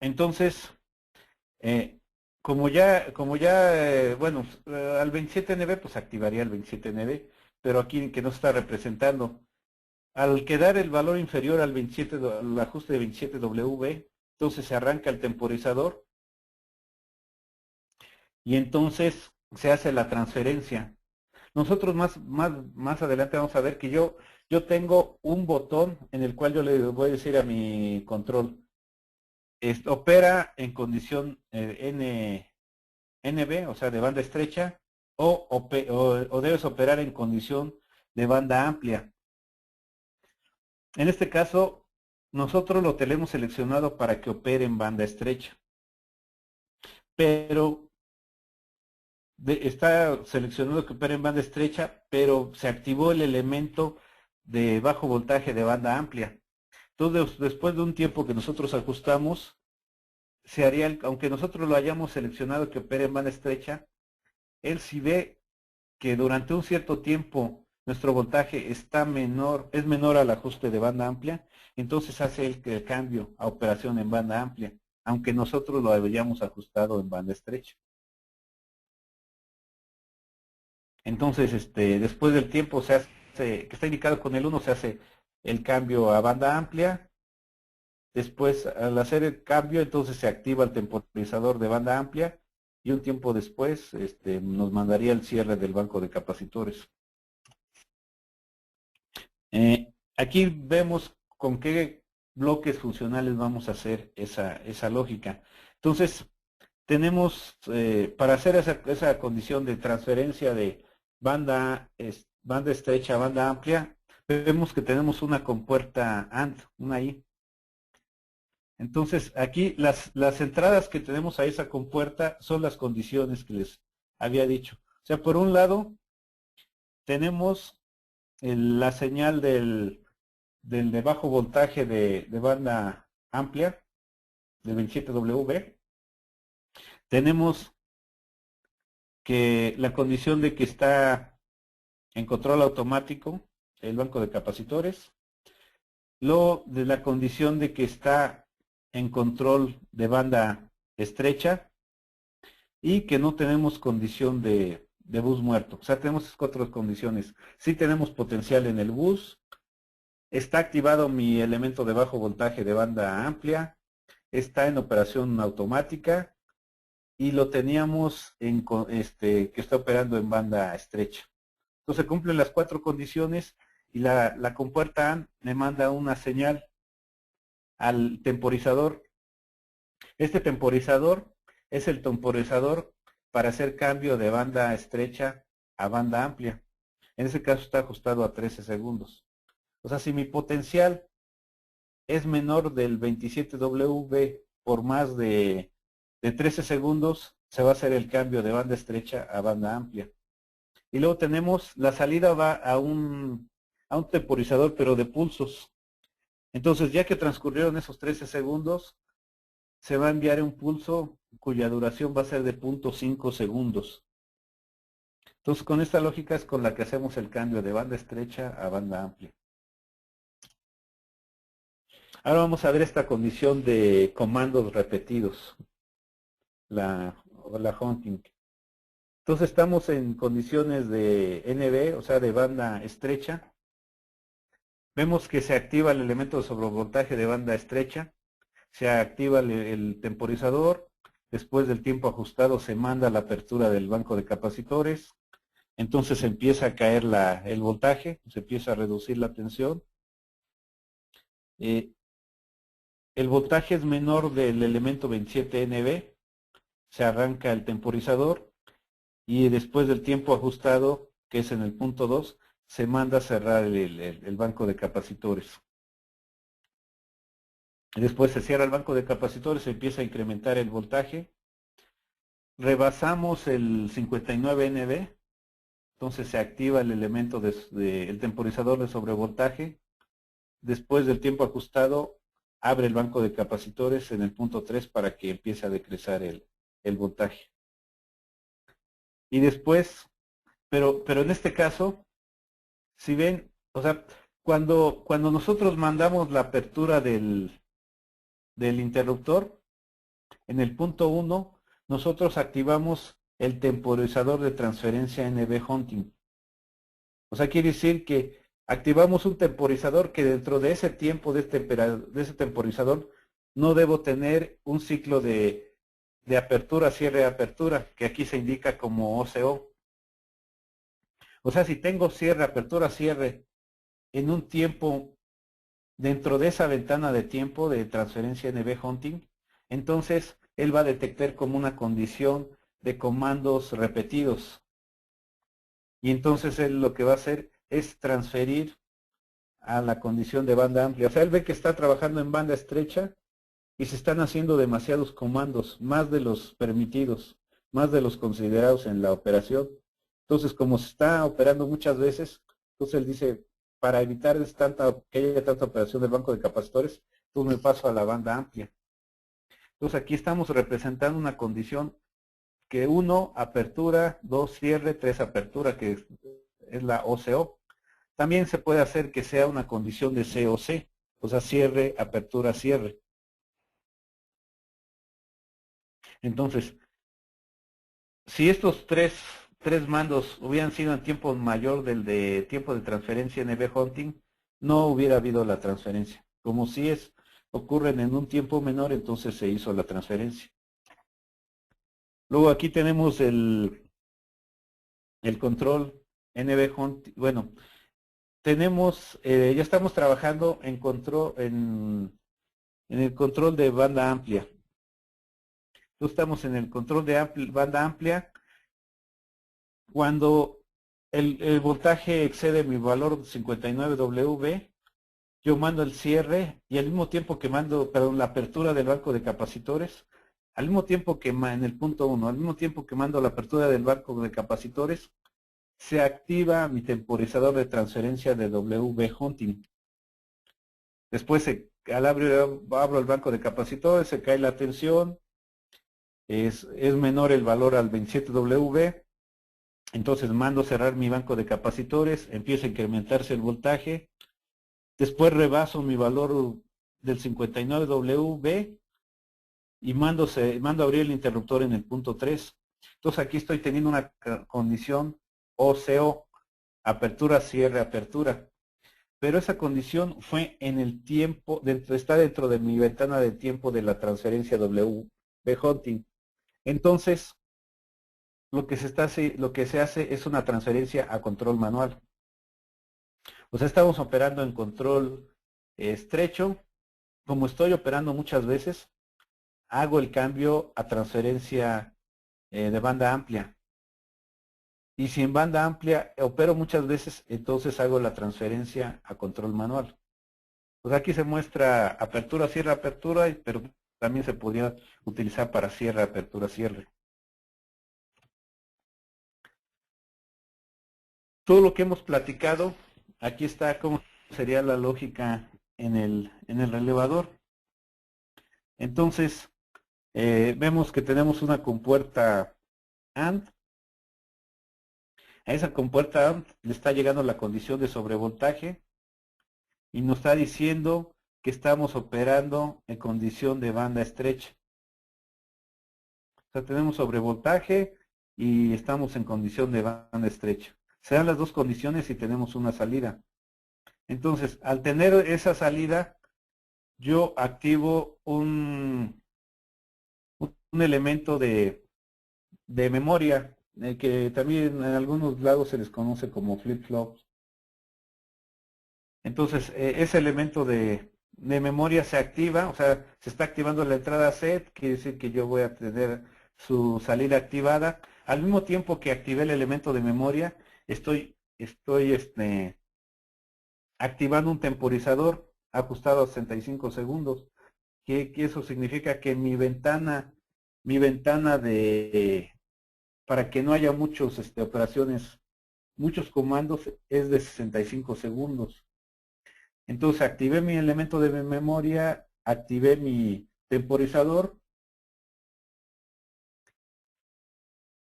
Entonces, eh, bueno, al 27 NB, pues activaría el 27 NB, pero aquí que no está representando. Al quedar el valor inferior al 27, al ajuste de 27W, entonces se arranca el temporizador y entonces se hace la transferencia. Nosotros más adelante vamos a ver que yo tengo un botón en el cual yo le voy a decir a mi control, opera en condición NB, o sea, de banda estrecha, o debes operar en condición de banda amplia. En este caso, nosotros lo tenemos seleccionado para que opere en banda estrecha, pero está seleccionado que opere en banda estrecha, pero se activó el elemento de bajo voltaje de banda amplia. Entonces, después de un tiempo que nosotros ajustamos, se haría, aunque nosotros lo hayamos seleccionado que opere en banda estrecha, él si ve que durante un cierto tiempo nuestro voltaje es menor al ajuste de banda amplia, entonces hace el cambio a operación en banda amplia, aunque nosotros lo habíamos ajustado en banda estrecha. Entonces, después del tiempo que está indicado con el 1, se hace el cambio a banda amplia. Después, al hacer el cambio, entonces se activa el temporizador de banda amplia y un tiempo después nos mandaría el cierre del banco de capacitores. Aquí vemos con qué bloques funcionales vamos a hacer esa lógica. Entonces, tenemos, para hacer esa condición de transferencia de banda estrecha a banda amplia, vemos que tenemos una compuerta AND, una I. Entonces, aquí las entradas que tenemos a esa compuerta son las condiciones que les había dicho. O sea, por un lado, tenemos la señal del de bajo voltaje de banda amplia, del 27W. Tenemos que la condición de que está en control automático el banco de capacitores, lo de la condición de que está en control de banda estrecha y que no tenemos condición de bus muerto. O sea, tenemos 4 condiciones. Sí tenemos potencial en el bus, está activado mi elemento de bajo voltaje de banda amplia, está en operación automática y lo teníamos que está operando en banda estrecha. Entonces cumplen las 4 condiciones y la compuerta AND me manda una señal al temporizador. Este temporizador es el temporizador para hacer cambio de banda estrecha a banda amplia. En ese caso está ajustado a 13 segundos. O sea, si mi potencial es menor del 27W por más de de 13 segundos se va a hacer el cambio de banda estrecha a banda amplia. Y luego tenemos, la salida va a un temporizador, pero de pulsos. Entonces, ya que transcurrieron esos 13 segundos, se va a enviar un pulso cuya duración va a ser de 0.5 segundos. Entonces, con esta lógica es con la que hacemos el cambio de banda estrecha a banda amplia. Ahora vamos a ver esta condición de comandos repetidos, la hunting. Entonces estamos en condiciones de NB, o sea, de banda estrecha. Vemos que se activa el elemento de sobrevoltaje de banda estrecha, se activa el temporizador, después del tiempo ajustado se manda la apertura del banco de capacitores, entonces empieza a caer el voltaje, se empieza a reducir la tensión. El voltaje es menor del elemento 27 NB, se arranca el temporizador y después del tiempo ajustado, que es en el punto 2, se manda a cerrar el banco de capacitores. Después se cierra el banco de capacitores, se empieza a incrementar el voltaje. Rebasamos el 59 NB, entonces se activa el elemento el temporizador de sobrevoltaje. Después del tiempo ajustado, abre el banco de capacitores en el punto 3 para que empiece a decrecer el voltaje. Y después, pero en este caso, si ven, o sea, cuando nosotros mandamos la apertura del interruptor, en el punto 1, nosotros activamos el temporizador de transferencia NB hunting. O sea, quiere decir que activamos un temporizador que dentro de ese tiempo de ese temporizador no debo tener un ciclo de apertura, cierre, apertura, que aquí se indica como OCO. O sea, si tengo cierre, apertura, cierre en un tiempo dentro de esa ventana de tiempo de transferencia NB hunting, entonces él va a detectar como una condición de comandos repetidos. Y entonces él lo que va a hacer es transferir a la condición de banda amplia. O sea, él ve que está trabajando en banda estrecha y se están haciendo demasiados comandos, más de los permitidos, más de los considerados en la operación. Entonces, como se está operando muchas veces, entonces él dice, para evitar que haya tanta operación del banco de capacitores, entonces me paso a la banda amplia. Entonces aquí estamos representando una condición que 1, apertura, 2, cierre, 3, apertura, que es la OCO. También se puede hacer que sea una condición de COC, o sea, cierre, apertura, cierre. Entonces, si estos tres mandos hubieran sido en tiempo mayor del de tiempo de transferencia NB hunting, no hubiera habido la transferencia. Como si ocurren en un tiempo menor, entonces se hizo la transferencia. Luego aquí tenemos el control NB hunting. Bueno, tenemos, ya estamos trabajando en el control de banda amplia. Entonces estamos en el control de banda amplia. Cuando el voltaje excede mi valor 59 W, yo mando el cierre y al mismo tiempo que mando, perdón, la apertura del banco de capacitores, al mismo tiempo que en el punto 1, al mismo tiempo que mando la apertura del banco de capacitores, se activa mi temporizador de transferencia de W hunting. Después, abro el banco de capacitores, se cae la tensión, es menor el valor al 27W, entonces mando cerrar mi banco de capacitores, empieza a incrementarse el voltaje, después rebaso mi valor del 59W y mando abrir el interruptor en el punto 3. Entonces aquí estoy teniendo una condición OCO, apertura, cierre, apertura. Pero esa condición fue en el tiempo, está dentro de mi ventana de tiempo de la transferencia W hunting. Entonces, lo que se hace es una transferencia a control manual. O sea, estamos operando en control estrecho. Como estoy operando muchas veces, hago el cambio a transferencia de banda amplia. Y si en banda amplia opero muchas veces, entonces hago la transferencia a control manual. Pues aquí se muestra apertura, cierre, apertura, pero también se podría utilizar para cierre, apertura, cierre. Todo lo que hemos platicado, aquí está cómo sería la lógica en el relevador. Entonces, vemos que tenemos una compuerta AND. A esa compuerta AND le está llegando la condición de sobrevoltaje y nos está diciendo que estamos operando en condición de banda estrecha. O sea, tenemos sobrevoltaje y estamos en condición de banda estrecha. Se dan las dos condiciones y tenemos una salida. Entonces, al tener esa salida, yo activo un elemento de memoria, que también en algunos lados se les conoce como flip-flops. Entonces, ese elemento de memoria se activa, o sea, se está activando la entrada set, quiere decir que yo voy a tener su salida activada. Al mismo tiempo que activé el elemento de memoria, estoy activando un temporizador ajustado a 65 segundos, que eso significa que mi ventana para que no haya muchos operaciones, muchos comandos, es de 65 segundos. Entonces activé mi elemento de memoria, activé mi temporizador.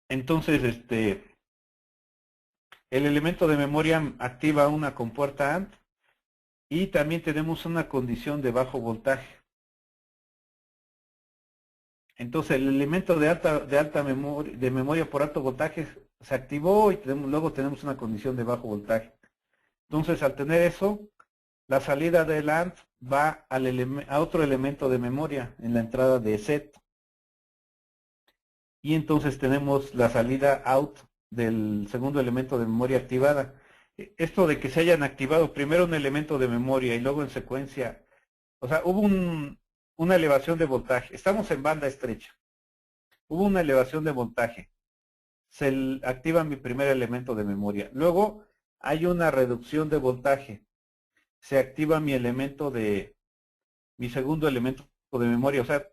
Entonces el elemento de memoria activa una compuerta AND y también tenemos una condición de bajo voltaje. Entonces el elemento de alta memoria, de memoria por alto voltaje se activó y luego tenemos una condición de bajo voltaje. Entonces al tener eso, la salida del AND va a otro elemento de memoria en la entrada de set. Y entonces tenemos la salida out del segundo elemento de memoria activada. Esto de que se hayan activado primero un elemento de memoria y luego en secuencia, o sea, hubo una elevación de voltaje. Estamos en banda estrecha. Hubo una elevación de voltaje. Se activa mi primer elemento de memoria. Luego hay una reducción de voltaje. Se activa mi segundo elemento de memoria. O sea,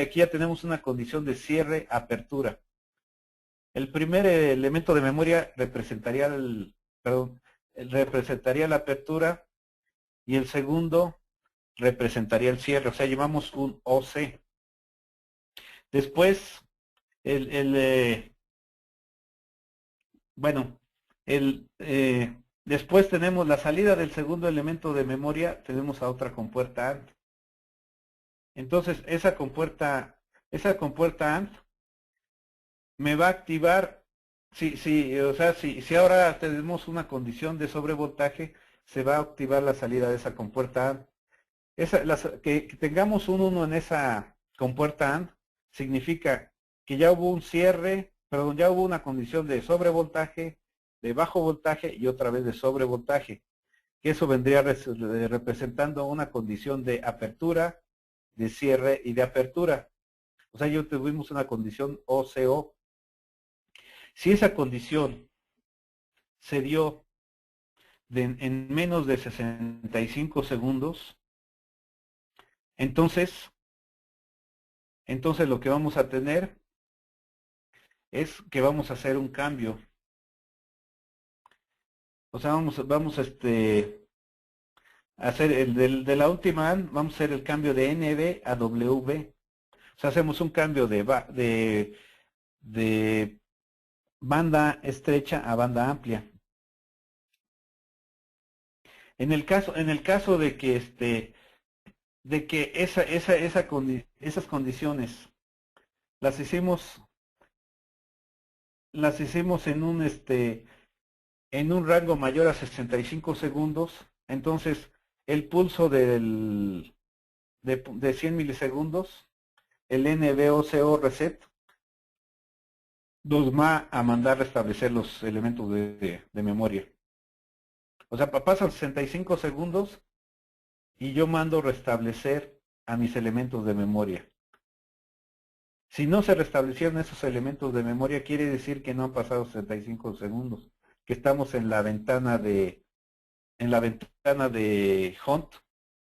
aquí ya tenemos una condición de cierre, apertura. El primer elemento de memoria representaría representaría la apertura y el segundo representaría el cierre. O sea, llevamos un OC. Después, después tenemos la salida del segundo elemento de memoria, tenemos a otra compuerta AND. Entonces, esa compuerta AND me va a activar, o sea, si ahora tenemos una condición de sobrevoltaje, se va a activar la salida de esa compuerta AND. Que tengamos un 1 en esa compuerta AND significa que ya hubo un cierre, perdón, ya hubo una condición de sobrevoltaje, de bajo voltaje y otra vez de sobrevoltaje. Que eso vendría representando una condición de apertura, de cierre y de apertura. O sea, yo tuvimos una condición OCO. Si esa condición se dio en menos de 65 segundos, entonces lo que vamos a tener es que vamos a hacer un cambio. O sea, vamos a hacer de la última AND, vamos a hacer el cambio de NB a WB. O sea, hacemos un cambio de banda estrecha a banda amplia. En el caso de que esas condiciones las hicimos en un rango mayor a 65 segundos, entonces el pulso de 100 milisegundos, el NBOCO reset, nos va a mandar restablecer los elementos de memoria. O sea, pasan 65 segundos y yo mando restablecer a mis elementos de memoria. Si no se restablecieron esos elementos de memoria, quiere decir que no han pasado 65 segundos, que estamos en la ventana de Hunt,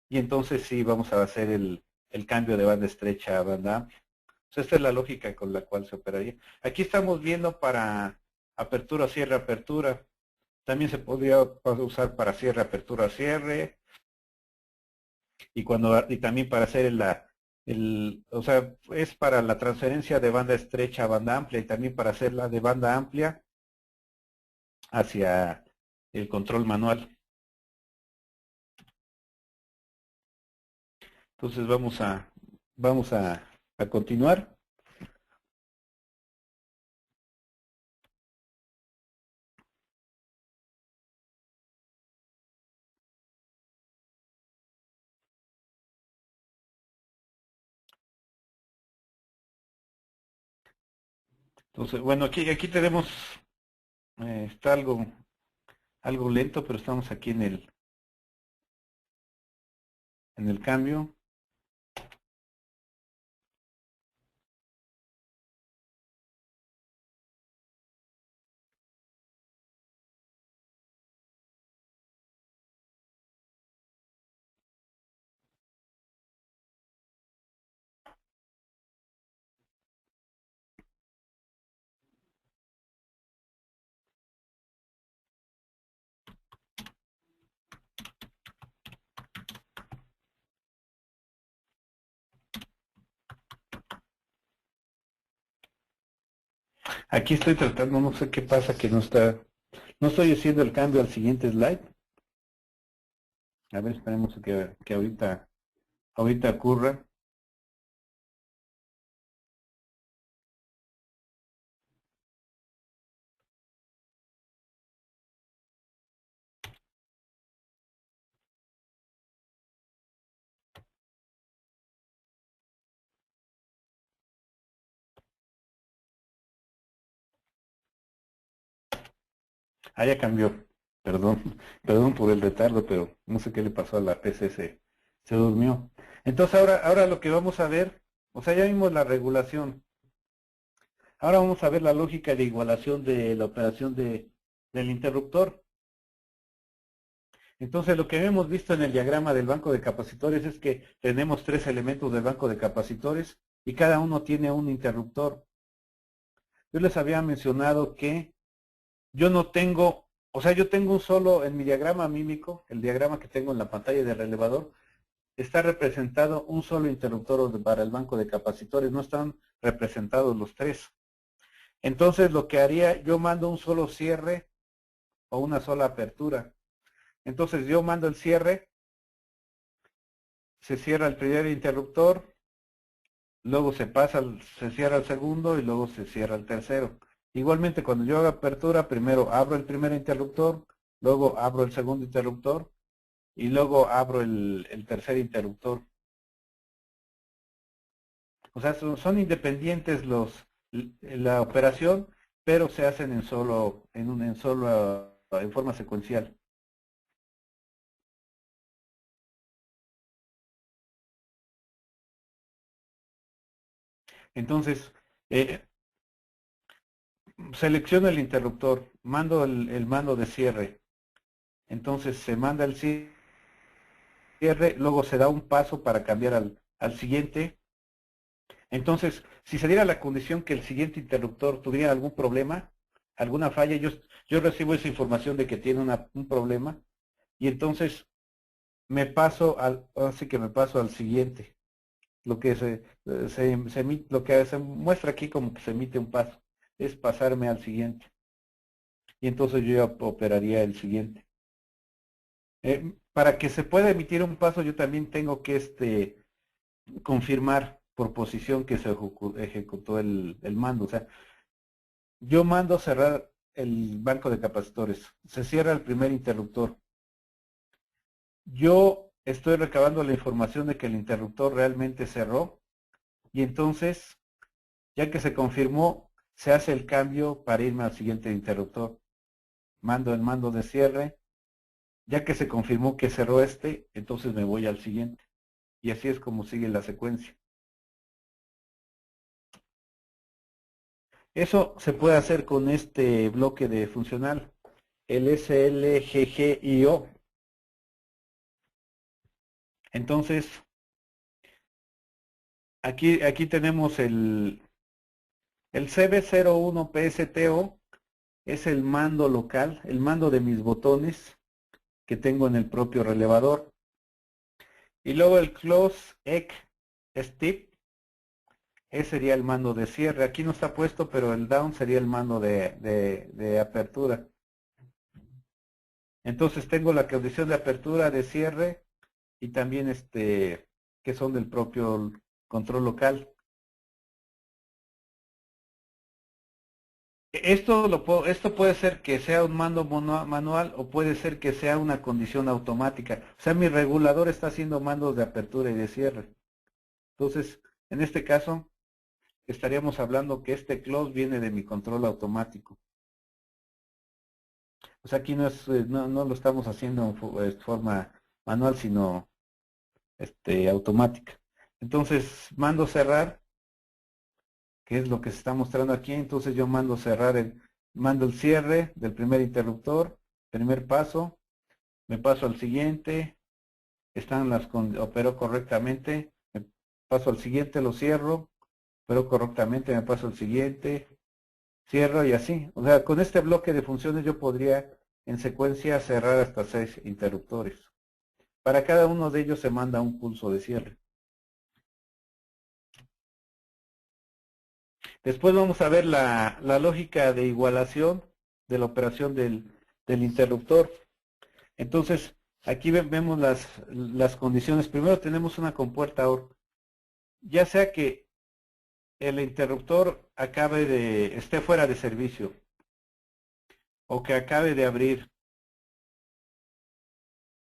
y entonces sí vamos a hacer el el cambio de banda estrecha a banda amplia. Entonces, esta es la lógica con la cual se operaría. Aquí estamos viendo para apertura, cierre, apertura. También se podría usar para cierre, apertura, cierre. Y también para hacer o sea, es para la transferencia de banda estrecha a banda amplia y también para hacerla de banda amplia hacia el control manual. Entonces vamos a continuar. Entonces, bueno, aquí tenemos, está algo lento, pero estamos aquí en el cambio. Aquí estoy tratando, no sé qué pasa, que no estoy haciendo el cambio al siguiente slide. A ver, esperemos que ahorita ocurra. Ya cambió. Perdón, perdón por el retardo, pero no sé qué le pasó a la PC, se durmió. Entonces ahora lo que vamos a ver, o sea, ya vimos la regulación. Ahora vamos a ver la lógica de igualación de la operación del interruptor. Entonces lo que hemos visto en el diagrama del banco de capacitores es que tenemos 3 elementos del banco de capacitores y cada uno tiene un interruptor. Yo les había mencionado que yo no tengo, o sea, yo tengo un solo, en mi diagrama mímico, el diagrama que tengo en la pantalla del relevador, está representado un solo interruptor para el banco de capacitores, no están representados los 3. Entonces lo que haría, yo mando un solo cierre o una sola apertura. Entonces yo mando el cierre, se cierra el primer interruptor, luego se cierra el segundo y luego se cierra el tercero. Igualmente cuando yo hago apertura, primero abro el primer interruptor, luego abro el segundo interruptor y luego abro el tercer interruptor. O sea, son independientes la operación, pero se hacen en forma secuencial. Entonces, selecciono el interruptor, mando el mando de cierre. Entonces se manda el cierre, luego se da un paso para cambiar al siguiente. Entonces, si se diera la condición que el siguiente interruptor tuviera algún problema, alguna falla, yo recibo esa información de que tiene un problema y entonces así que me paso al siguiente. Lo que lo que se muestra aquí como que se emite un paso es pasarme al siguiente y entonces yo ya operaría el siguiente. Para que se pueda emitir un paso yo también tengo que confirmar por posición que se ejecutó el mando. O sea, yo mando cerrar el banco de capacitores. Se cierra el primer interruptor. Yo estoy recabando la información de que el interruptor realmente cerró y entonces, ya que se confirmó, se hace el cambio para irme al siguiente interruptor. Mando el mando de cierre. Ya que se confirmó que cerró entonces me voy al siguiente. Y así es como sigue la secuencia. Eso se puede hacer con este bloque de funcional, el SLGGIO. Entonces, Aquí tenemos el CB01PSTO, es el mando local, el mando de mis botones que tengo en el propio relevador. Y luego el Close Egg Step, ese sería el mando de cierre. Aquí no está puesto, pero el Down sería el mando de apertura. Entonces tengo la condición de apertura, de cierre y también que son del propio control local. Esto puede ser que sea un mando manual o puede ser que sea una condición automática. O sea, mi regulador está haciendo mandos de apertura y de cierre. Entonces, en este caso, estaríamos hablando que este close viene de mi control automático. O sea, aquí no lo estamos haciendo en forma manual, sino automática. Entonces, mando cerrar, que es lo que se está mostrando aquí. Entonces yo mando cerrar, mando el cierre del primer interruptor, primer paso, me paso al siguiente, opero correctamente, me paso al siguiente, lo cierro, opero correctamente, me paso al siguiente, cierro y así. O sea, con este bloque de funciones yo podría en secuencia cerrar hasta 6 interruptores. Para cada uno de ellos se manda un pulso de cierre. Después vamos a ver la lógica de igualación de la operación del interruptor. Entonces, aquí vemos las condiciones. Primero tenemos una compuerta OR. Ya sea que el interruptor esté fuera de servicio, o que acabe de abrir,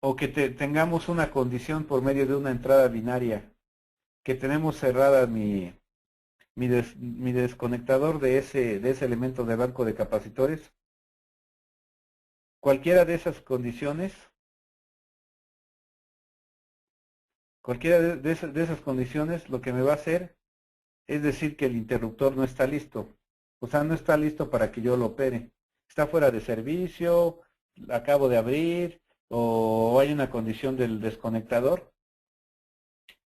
o que tengamos una condición por medio de una entrada binaria, que tenemos cerrada mi desconectador de ese elemento de banco de capacitores. Cualquiera de esas condiciones, lo que me va a hacer es decir que el interruptor no está listo. O sea, no está listo para que yo lo opere. Está fuera de servicio, acabo de abrir, o hay una condición del desconectador.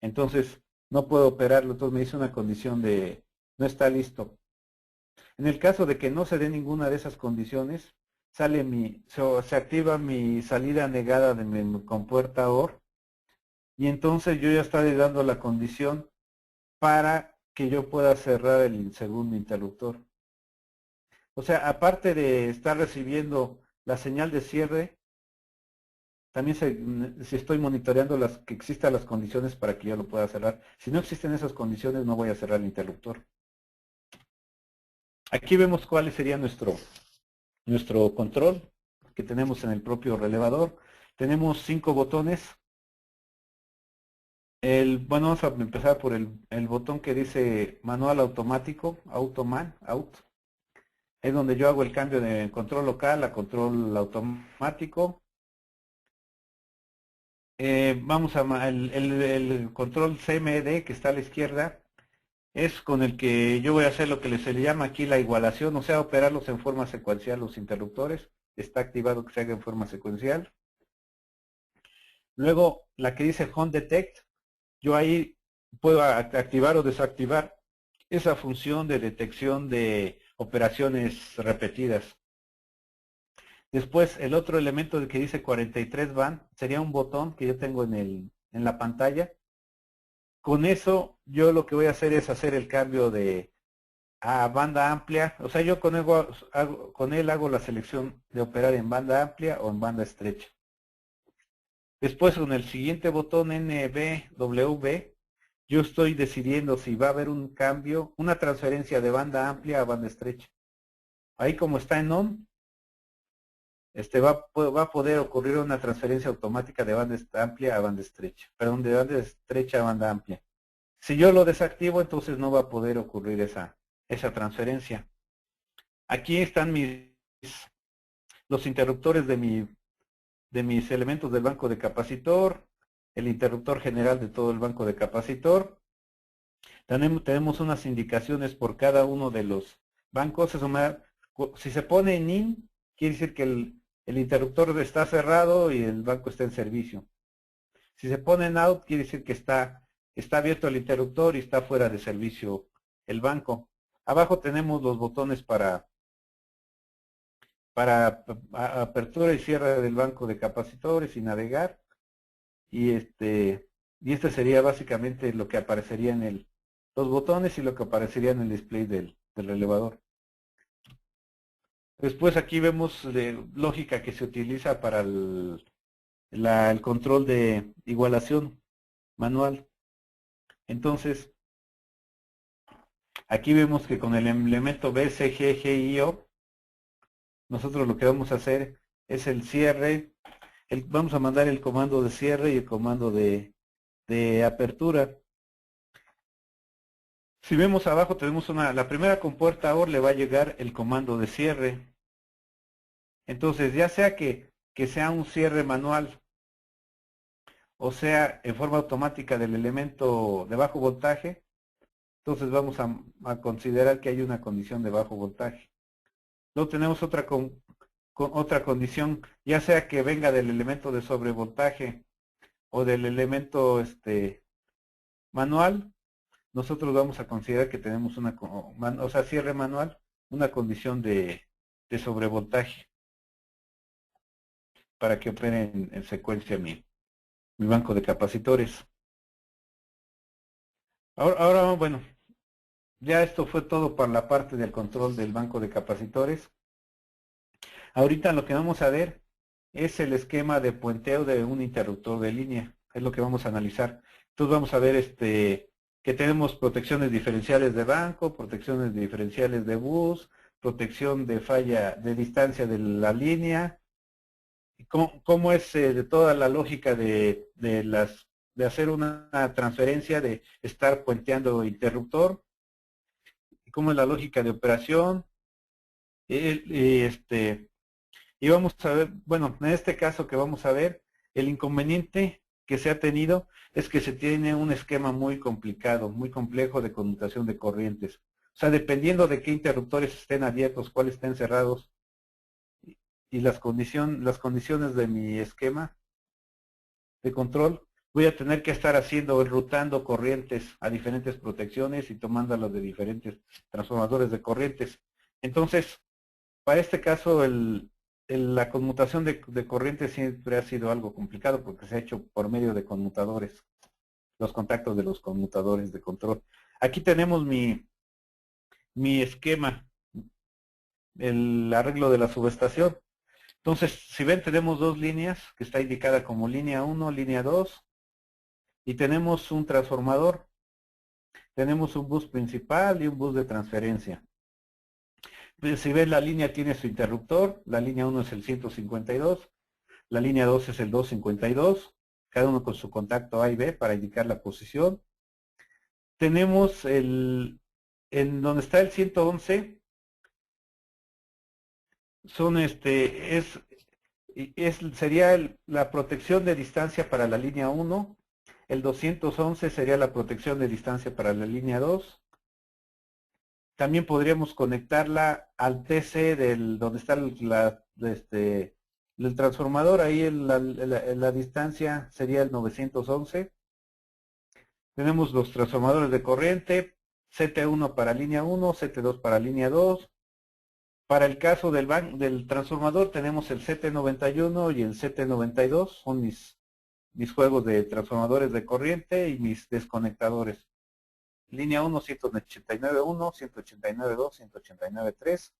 Entonces, no puedo operarlo. Entonces me dice una condición de no está listo. En el caso de que no se dé ninguna de esas condiciones, se activa mi salida negada de mi compuerta OR, y entonces yo ya estaré dando la condición para que yo pueda cerrar el segundo interruptor. O sea, aparte de estar recibiendo la señal de cierre, también si estoy monitoreando que existan las condiciones para que yo lo pueda cerrar. Si no existen esas condiciones, no voy a cerrar el interruptor. Aquí vemos cuál sería nuestro control que tenemos en el propio relevador. Tenemos 5 botones. Bueno, vamos a empezar por el botón que dice manual automático, automan, out. Es donde yo hago el cambio de control local a control automático. Vamos el control CMD que está a la izquierda, es con el que yo voy a hacer lo que se le llama aquí la igualación, o sea, operarlos en forma secuencial los interruptores. Está activado que se haga en forma secuencial. Luego, la que dice Home Detect, yo ahí puedo activar o desactivar esa función de detección de operaciones repetidas. Después, el otro elemento que dice 43 van sería un botón que yo tengo en la pantalla. Con eso, yo lo que voy a hacer es hacer el cambio a banda amplia. O sea, yo con él hago la selección de operar en banda amplia o en banda estrecha. Después, con el siguiente botón NBW, yo estoy decidiendo si va a haber un cambio, una transferencia de banda amplia a banda estrecha. Ahí como está en ON, va a poder ocurrir una transferencia automática de banda amplia a banda estrecha. Perdón, de banda estrecha a banda amplia. Si yo lo desactivo, entonces no va a poder ocurrir esa transferencia. Aquí están los interruptores de mis elementos del banco de capacitor, el interruptor general de todo el banco de capacitor. Tenemos unas indicaciones por cada uno de los bancos. Si se pone en IN, quiere decir que el interruptor está cerrado y el banco está en servicio. Si se pone en OUT, quiere decir que está está abierto el interruptor y está fuera de servicio el banco. Abajo tenemos los botones para apertura y cierre del banco de capacitores y navegar. Y este sería básicamente lo que aparecería en los botones y lo que aparecería en el display del relevador. Después aquí vemos lógica que se utiliza para el control de igualación manual. Entonces, aquí vemos que con el elemento BCGGIO, nosotros lo que vamos a hacer es el cierre. Vamos a mandar el comando de cierre y el comando de apertura. Si vemos abajo tenemos la primera compuerta OR le va a llegar el comando de cierre. Entonces ya sea que sea un cierre manual o sea en forma automática del elemento de bajo voltaje, entonces vamos a considerar que hay una condición de bajo voltaje. Luego tenemos otra otra condición, ya sea que venga del elemento de sobrevoltaje o del elemento manual, nosotros vamos a considerar que tenemos cierre manual, una condición de sobrevoltaje para que opere en secuencia mi banco de capacitores. Ahora, bueno, ya esto fue todo para la parte del control del banco de capacitores. Ahorita lo que vamos a ver es el esquema de puenteo de un interruptor de línea. Es lo que vamos a analizar. Entonces vamos a ver que tenemos protecciones diferenciales de banco, protecciones diferenciales de bus, protección de falla de distancia de la línea. ¿Cómo es de toda la lógica de hacer una transferencia, de estar puenteando interruptor? ¿Cómo es la lógica de operación? Y vamos a ver, bueno, en este caso que vamos a ver, el inconveniente que se ha tenido es que se tiene un esquema muy complicado, muy complejo de conmutación de corrientes. O sea, dependiendo de qué interruptores estén abiertos, cuáles estén cerrados y las condiciones de mi esquema de control, voy a tener que estar enrutando corrientes a diferentes protecciones y tomándolas de diferentes transformadores de corrientes. Entonces, para este caso, la conmutación de corriente siempre ha sido algo complicado porque se ha hecho por medio de conmutadores, los contactos de los conmutadores de control. Aquí tenemos mi esquema, el arreglo de la subestación. Entonces, si ven, tenemos dos líneas que está indicada como línea 1, línea 2, y tenemos un transformador. Tenemos un bus principal y un bus de transferencia. Si ven, la línea tiene su interruptor, la línea 1 es el 152, la línea 2 es el 252, cada uno con su contacto A y B para indicar la posición. Tenemos en donde está el 111, sería la protección de distancia para la línea 1, el 211 sería la protección de distancia para la línea 2. También podríamos conectarla al TC donde está el transformador, ahí en la distancia sería el 911. Tenemos los transformadores de corriente, CT1 para línea 1, CT2 para línea 2. Para el caso del transformador tenemos el CT91 y el CT92, son mis juegos de transformadores de corriente y mis desconectadores. Línea 1, 189.1, 189.2, 189.3.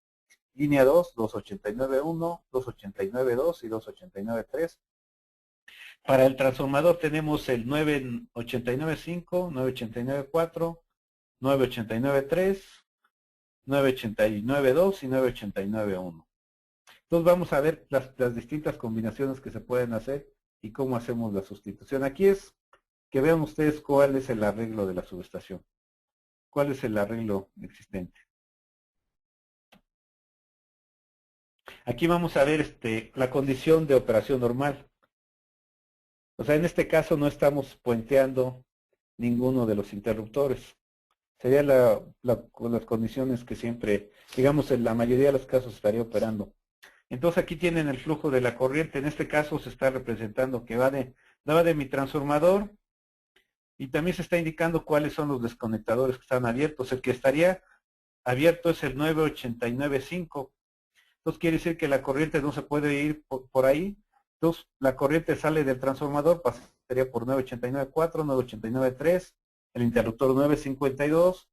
Línea 2, 289.1, 289.2 y 289.3. Para el transformador tenemos el 989.5, 989.4, 989.3, 989.2 y 989.1. Entonces vamos a ver las distintas combinaciones que se pueden hacer y cómo hacemos la sustitución. Aquí es que vean ustedes cuál es el arreglo de la subestación. ¿Cuál es el arreglo existente? Aquí vamos a ver la condición de operación normal. O sea, en este caso no estamos puenteando ninguno de los interruptores. Serían las condiciones que siempre, digamos, en la mayoría de los casos estaría operando. Entonces aquí tienen el flujo de la corriente. En este caso se está representando que va de mi transformador Y también se está indicando cuáles son los desconectadores que están abiertos. El que estaría abierto es el 989.5. Entonces quiere decir que la corriente no se puede ir por ahí. Entonces la corriente sale del transformador, pasaría por 989.4, 989.3, el interruptor 952,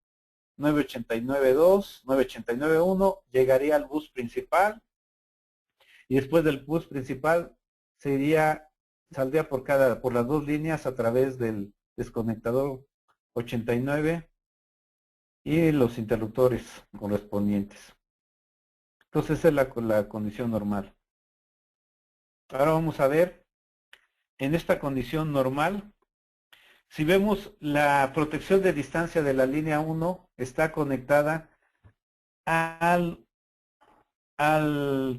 989.2, 989.1, llegaría al bus principal y después del bus principal saldría por las dos líneas a través del desconectador 89 y los interruptores correspondientes. Entonces esa es la condición normal. Ahora vamos a ver, en esta condición normal, si vemos la protección de distancia de la línea 1 está conectada al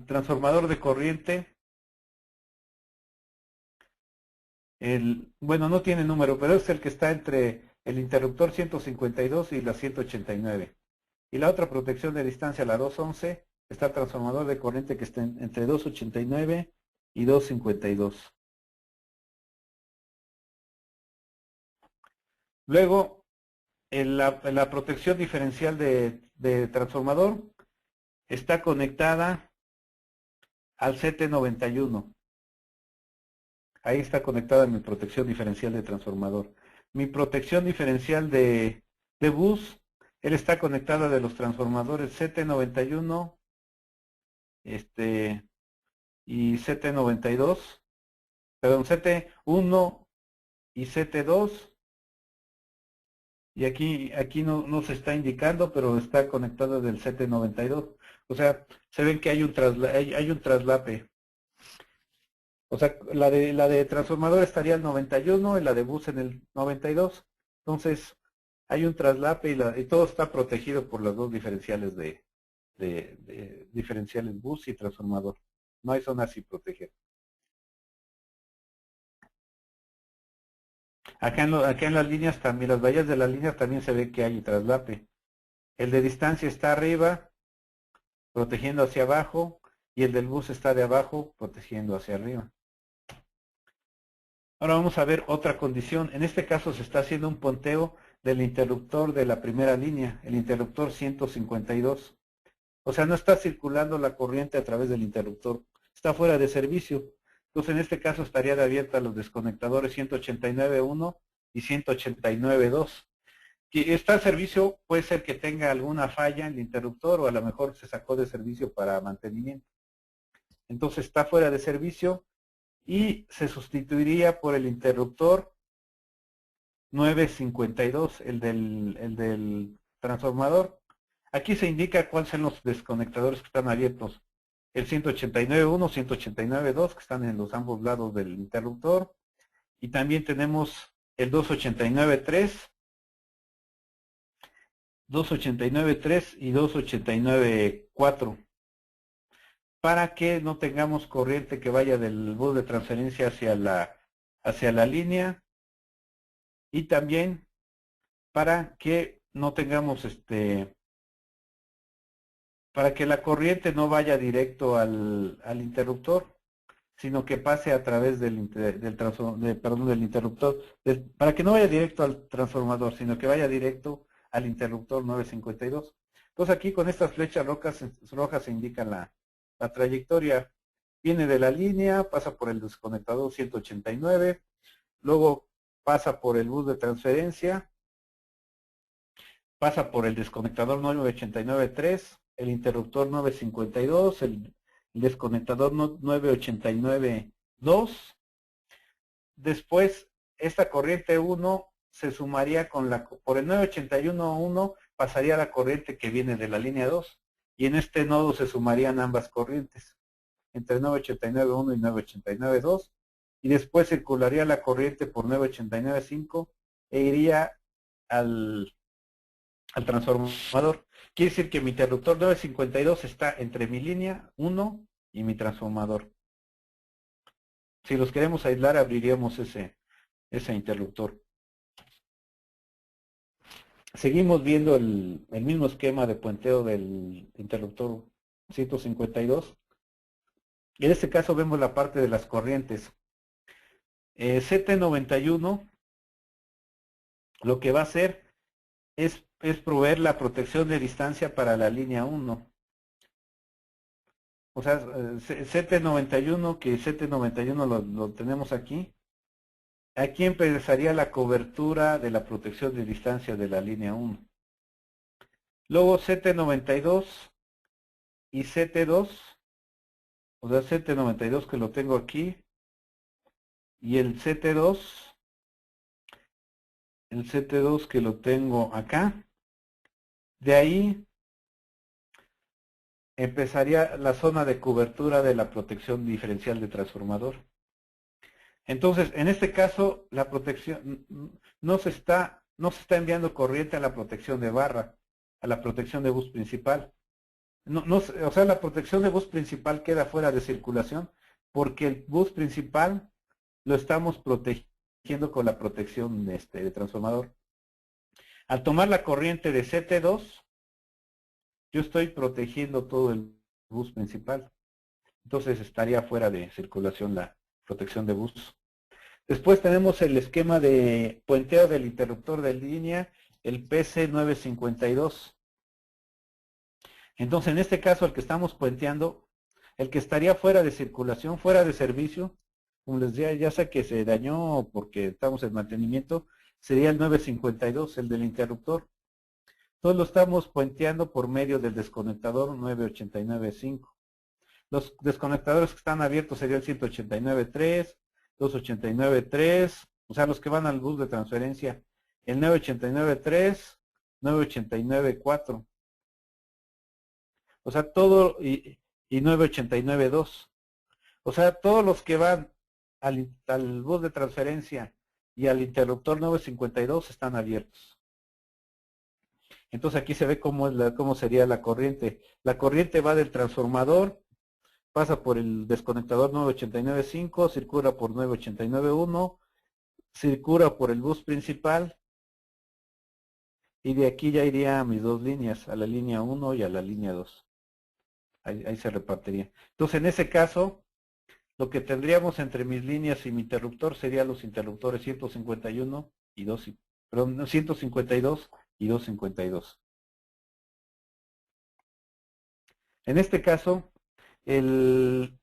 transformador de corriente. Bueno, no tiene número, pero es el que está entre el interruptor 152 y la 189. Y la otra protección de distancia, la 211, está el transformador de corriente que está entre 289 y 252. Luego, en la protección diferencial de transformador está conectada al CT91. Ahí está conectada mi protección diferencial de transformador. Mi protección diferencial de bus, él está conectada de los transformadores CT91 y CT92, perdón, CT1 y CT2. Y aquí no se está indicando, pero está conectada del CT92. O sea, se ven que hay un traslape. O sea, la de transformador estaría el 91 y la de bus en el 92. Entonces, hay un traslape y todo está protegido por las dos diferenciales de diferenciales bus y transformador. No hay zona sin proteger. Acá en las líneas también, las vallas de las líneas también se ve que hay traslape. El de distancia está arriba, protegiendo hacia abajo, y el del bus está de abajo, protegiendo hacia arriba. Ahora vamos a ver otra condición. En este caso se está haciendo un punteo del interruptor de la primera línea, el interruptor 152. O sea, no está circulando la corriente a través del interruptor, está fuera de servicio. Entonces, en este caso estarían abiertas los desconectadores 189.1 y 189.2. Que está en servicio, puede ser que tenga alguna falla en el interruptor o a lo mejor se sacó de servicio para mantenimiento. Entonces está fuera de servicio y se sustituiría por el interruptor 952, el del transformador. Aquí se indica cuáles son los desconectadores que están abiertos. El 189.1, 189.2 que están en los ambos lados del interruptor. Y también tenemos el 289.3, 289.3 y 289.4. Para que no tengamos corriente que vaya del bus de transferencia hacia la línea. Y también para que no tengamos para que la corriente no vaya directo al interruptor, sino que pase a través del interruptor, para que no vaya directo al transformador, sino que vaya directo al interruptor 952. Entonces aquí con estas flechas rojas se indica la trayectoria. Viene de la línea, pasa por el desconectador 189, luego pasa por el bus de transferencia, pasa por el desconectador 989.3, el interruptor 952, el desconectador 989.2. Después, esta corriente 1 se sumaría por el 981.1 pasaría la corriente que viene de la línea 2 y en este nodo se sumarían ambas corrientes entre 989.1 y 989.2 y después circularía la corriente por 989.5 e iría al transformador. Quiere decir que mi interruptor 952 está entre mi línea 1 y mi transformador. Si los queremos aislar, abriríamos ese interruptor. Seguimos viendo el mismo esquema de puenteo del interruptor 152. En este caso vemos la parte de las corrientes. CT91 lo que va a hacer es proveer la protección de distancia para la línea 1. O sea, CT91, que CT91 lo tenemos aquí. Aquí empezaría la cobertura de la protección de distancia de la línea 1. Luego CT92 y CT2, o sea, CT92 que lo tengo aquí, y el CT2 que lo tengo acá. De ahí empezaría la zona de cobertura de la protección diferencial de transformador. Entonces, en este caso, la protección no se está enviando corriente a la protección de barra, a la protección de bus principal. O sea, la protección de bus principal queda fuera de circulación porque el bus principal lo estamos protegiendo con la protección de transformador. Al tomar la corriente de CT2, yo estoy protegiendo todo el bus principal. Entonces estaría fuera de circulación la protección de bus. Después tenemos el esquema de puenteo del interruptor de línea, el PC952. Entonces, en este caso, el que estamos puenteando, el que estaría fuera de circulación, fuera de servicio, como les decía, ya sea que se dañó porque estamos en mantenimiento, sería el 952, el del interruptor. Entonces lo estamos puenteando por medio del desconectador 9895. Los desconectadores que están abiertos sería el 189.3, 289.3, o sea, los que van al bus de transferencia, el 989.3, 989.4. O sea, todo, y 989.2. O sea, todos los que van al bus de transferencia y al interruptor 952 están abiertos. Entonces aquí se ve cómo sería la corriente. La corriente va del transformador, pasa por el desconectador 989.5, circula por 989.1, circula por el bus principal y de aquí ya iría a mis dos líneas, a la línea 1 y a la línea 2. Ahí se repartiría. Entonces en ese caso, lo que tendríamos entre mis líneas y mi interruptor serían los interruptores 151 y 2, perdón, 152 y 252. En este caso, el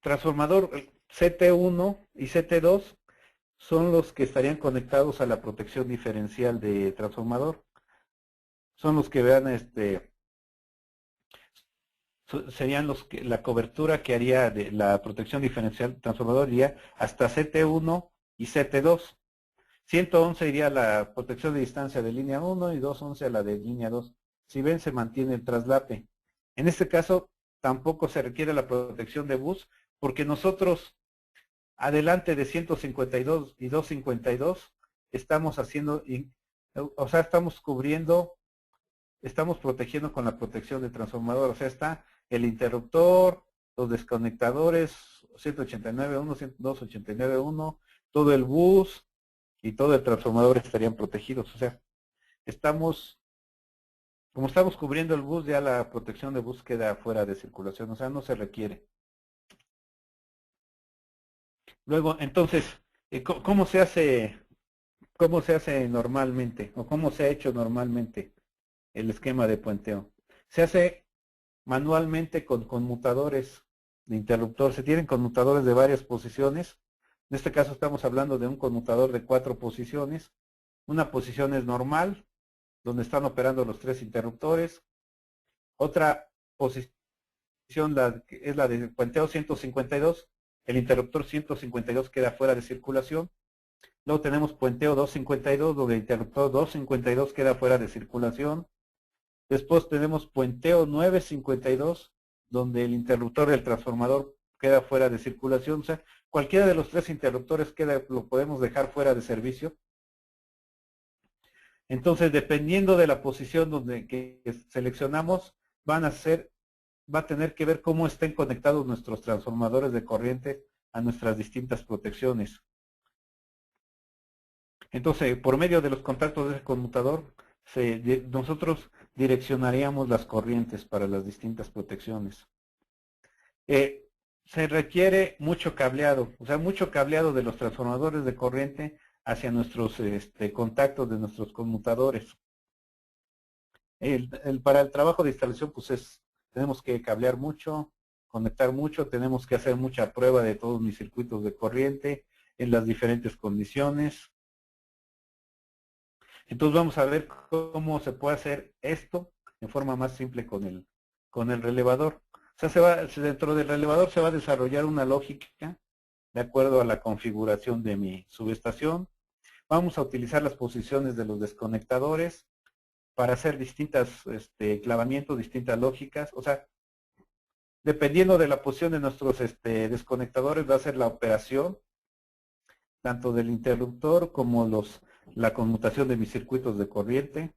transformador CT1 y CT2 son los que estarían conectados a la protección diferencial de transformador. Son los que vean serían la cobertura que haría de la protección diferencial de transformador iría hasta CT1 y CT2. 111 iría a la protección de distancia de línea 1 y 211 a la de línea 2. Si ven, se mantiene el traslape. En este caso, tampoco se requiere la protección de bus, porque nosotros, adelante de 152 y 252, estamos haciendo, o sea, estamos cubriendo, estamos protegiendo con la protección de transformador. O sea, está el interruptor, los desconectadores, 189.1, 289.1, todo el bus y todo el transformador estarían protegidos. O sea, como estamos cubriendo el bus, ya la protección de bus queda fuera de circulación, o sea, no se requiere. Luego, entonces, ¿cómo se hace normalmente, o cómo se ha hecho normalmente el esquema de puenteo? Se hace manualmente con conmutadores de interruptor. Se tienen conmutadores de varias posiciones. En este caso estamos hablando de un conmutador de 4 posiciones. Una posición es normal, donde están operando los 3 interruptores. Otra posición es la de puenteo 152. El interruptor 152 queda fuera de circulación. Luego tenemos puenteo 252, donde el interruptor 252 queda fuera de circulación. Después tenemos puenteo 952, donde el interruptor del transformador queda fuera de circulación. O sea, cualquiera de los 3 interruptores lo podemos dejar fuera de servicio. Entonces, dependiendo de la posición que seleccionamos, va a tener que ver cómo estén conectados nuestros transformadores de corriente a nuestras distintas protecciones. Entonces, por medio de los contactos de ese conmutador, nosotros direccionaríamos las corrientes para las distintas protecciones. Se requiere mucho cableado, o sea, mucho cableado de los transformadores de corriente hacia nuestros contactos de nuestros conmutadores. Para el trabajo de instalación, pues tenemos que cablear mucho, conectar mucho, tenemos que hacer mucha prueba de todos mis circuitos de corriente en las diferentes condiciones. Entonces vamos a ver cómo se puede hacer esto en forma más simple con el relevador. O sea, dentro del relevador se va a desarrollar una lógica de acuerdo a la configuración de mi subestación. Vamos a utilizar las posiciones de los desconectadores para hacer distintas clavamientos, distintas lógicas. O sea, dependiendo de la posición de nuestros desconectadores va a ser la operación tanto del interruptor como la conmutación de mis circuitos de corriente.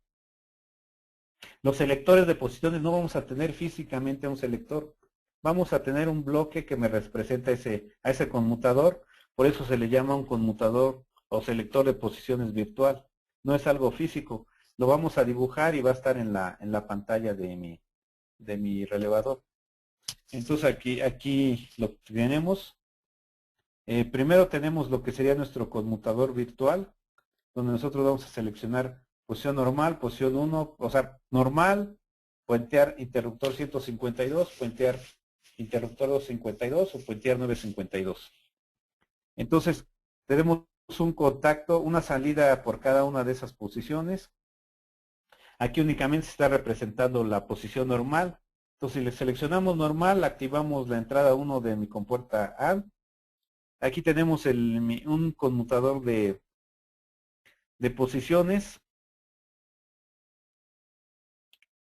Los selectores de posiciones no vamos a tener físicamente un selector. Vamos a tener un bloque que me representa a ese conmutador. Por eso se le llama un conmutador o selector de posiciones virtual. No es algo físico. Lo vamos a dibujar y va a estar en la pantalla de mi relevador. Entonces aquí lo tenemos. Primero tenemos lo que sería nuestro conmutador virtual, donde nosotros vamos a seleccionar posición normal, posición 1, o sea, normal, puentear interruptor 152, puentear interruptor 252 o puentear 952. Entonces, tenemos un contacto, una salida por cada una de esas posiciones. Aquí únicamente se está representando la posición normal. Entonces, si le seleccionamos normal, activamos la entrada 1 de mi compuerta AND. Aquí tenemos un conmutador de posiciones.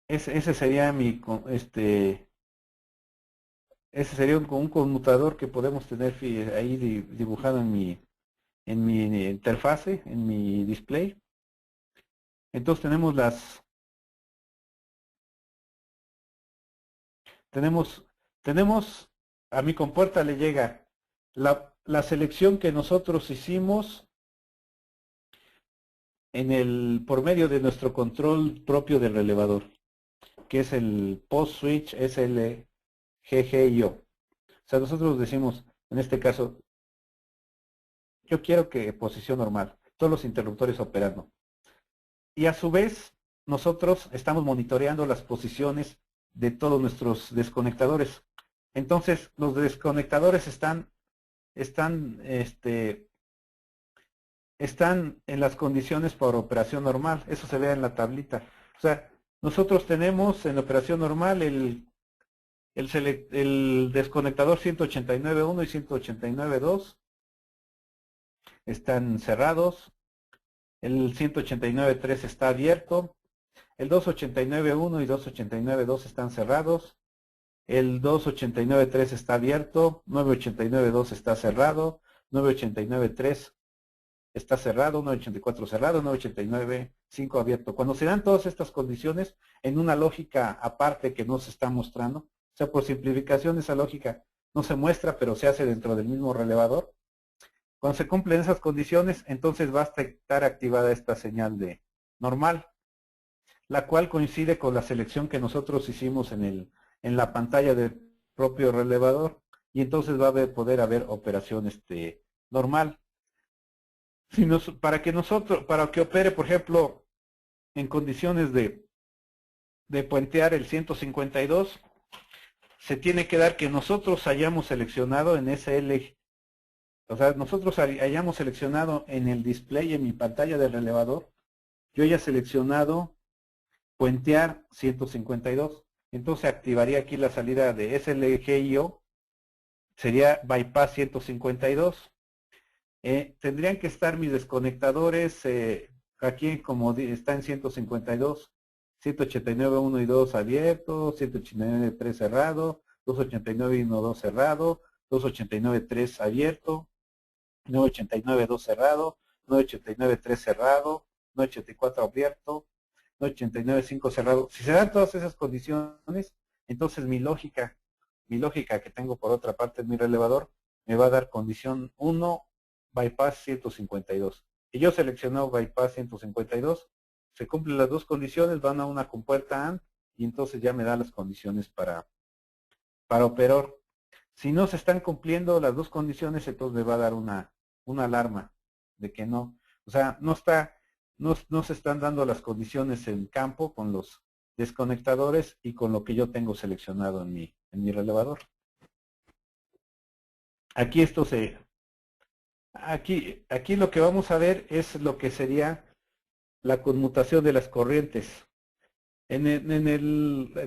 Ese sería ese sería un conmutador que podemos tener ahí dibujado en mi interfase, en mi display. Entonces tenemos a mi compuerta le llega la selección que nosotros hicimos por medio de nuestro control propio del relevador, que es el post switch SLGGIO. O sea, nosotros decimos, en este caso, yo quiero que posición normal, todos los interruptores operando. Y a su vez, nosotros estamos monitoreando las posiciones de todos nuestros desconectadores. Entonces, los desconectadores están en las condiciones para operación normal. Eso se ve en la tablita. O sea, nosotros tenemos en operación normal el desconectador 189.1 y 189.2 están cerrados. El 189.3 está abierto. El 289.1 y 289.2 están cerrados. El 289.3 está abierto. 989.2 está cerrado. 989.3 está cerrado. 984 cerrado. 989.5 abierto. Cuando se dan todas estas condiciones en una lógica aparte que no se está mostrando, o sea, por simplificación esa lógica no se muestra, pero se hace dentro del mismo relevador. Cuando se cumplen esas condiciones, entonces va a estar activada esta señal de normal, la cual coincide con la selección que nosotros hicimos en la pantalla del propio relevador, y entonces va a poder haber operación normal. Para que opere, por ejemplo, en condiciones de puentear el 152, se tiene que dar que nosotros hayamos seleccionado en SL. O sea, nosotros hayamos seleccionado en el display, en mi pantalla del relevador, yo haya seleccionado puentear 152. Entonces activaría aquí la salida de SLGIO, sería bypass 152. Tendrían que estar mis desconectadores aquí como está en 152, 189.1 y 2 abierto, 189.3 cerrado, 289.1.2 cerrado, 289.3 abierto, 989.2 cerrado, 989.3 cerrado, 984 abierto, 989.5 cerrado. Si se dan todas esas condiciones, entonces mi lógica que tengo por otra parte en mi relevador, me va a dar condición 1, bypass 152. Y yo selecciono bypass 152, se cumplen las dos condiciones, van a una compuerta AND y entonces ya me da las condiciones para operar. Si no se están cumpliendo las dos condiciones, entonces me va a dar una alarma de que no. O sea, no se están dando las condiciones en campo con los desconectadores y con lo que yo tengo seleccionado en mi relevador. Aquí aquí lo que vamos a ver es lo que sería la conmutación de las corrientes.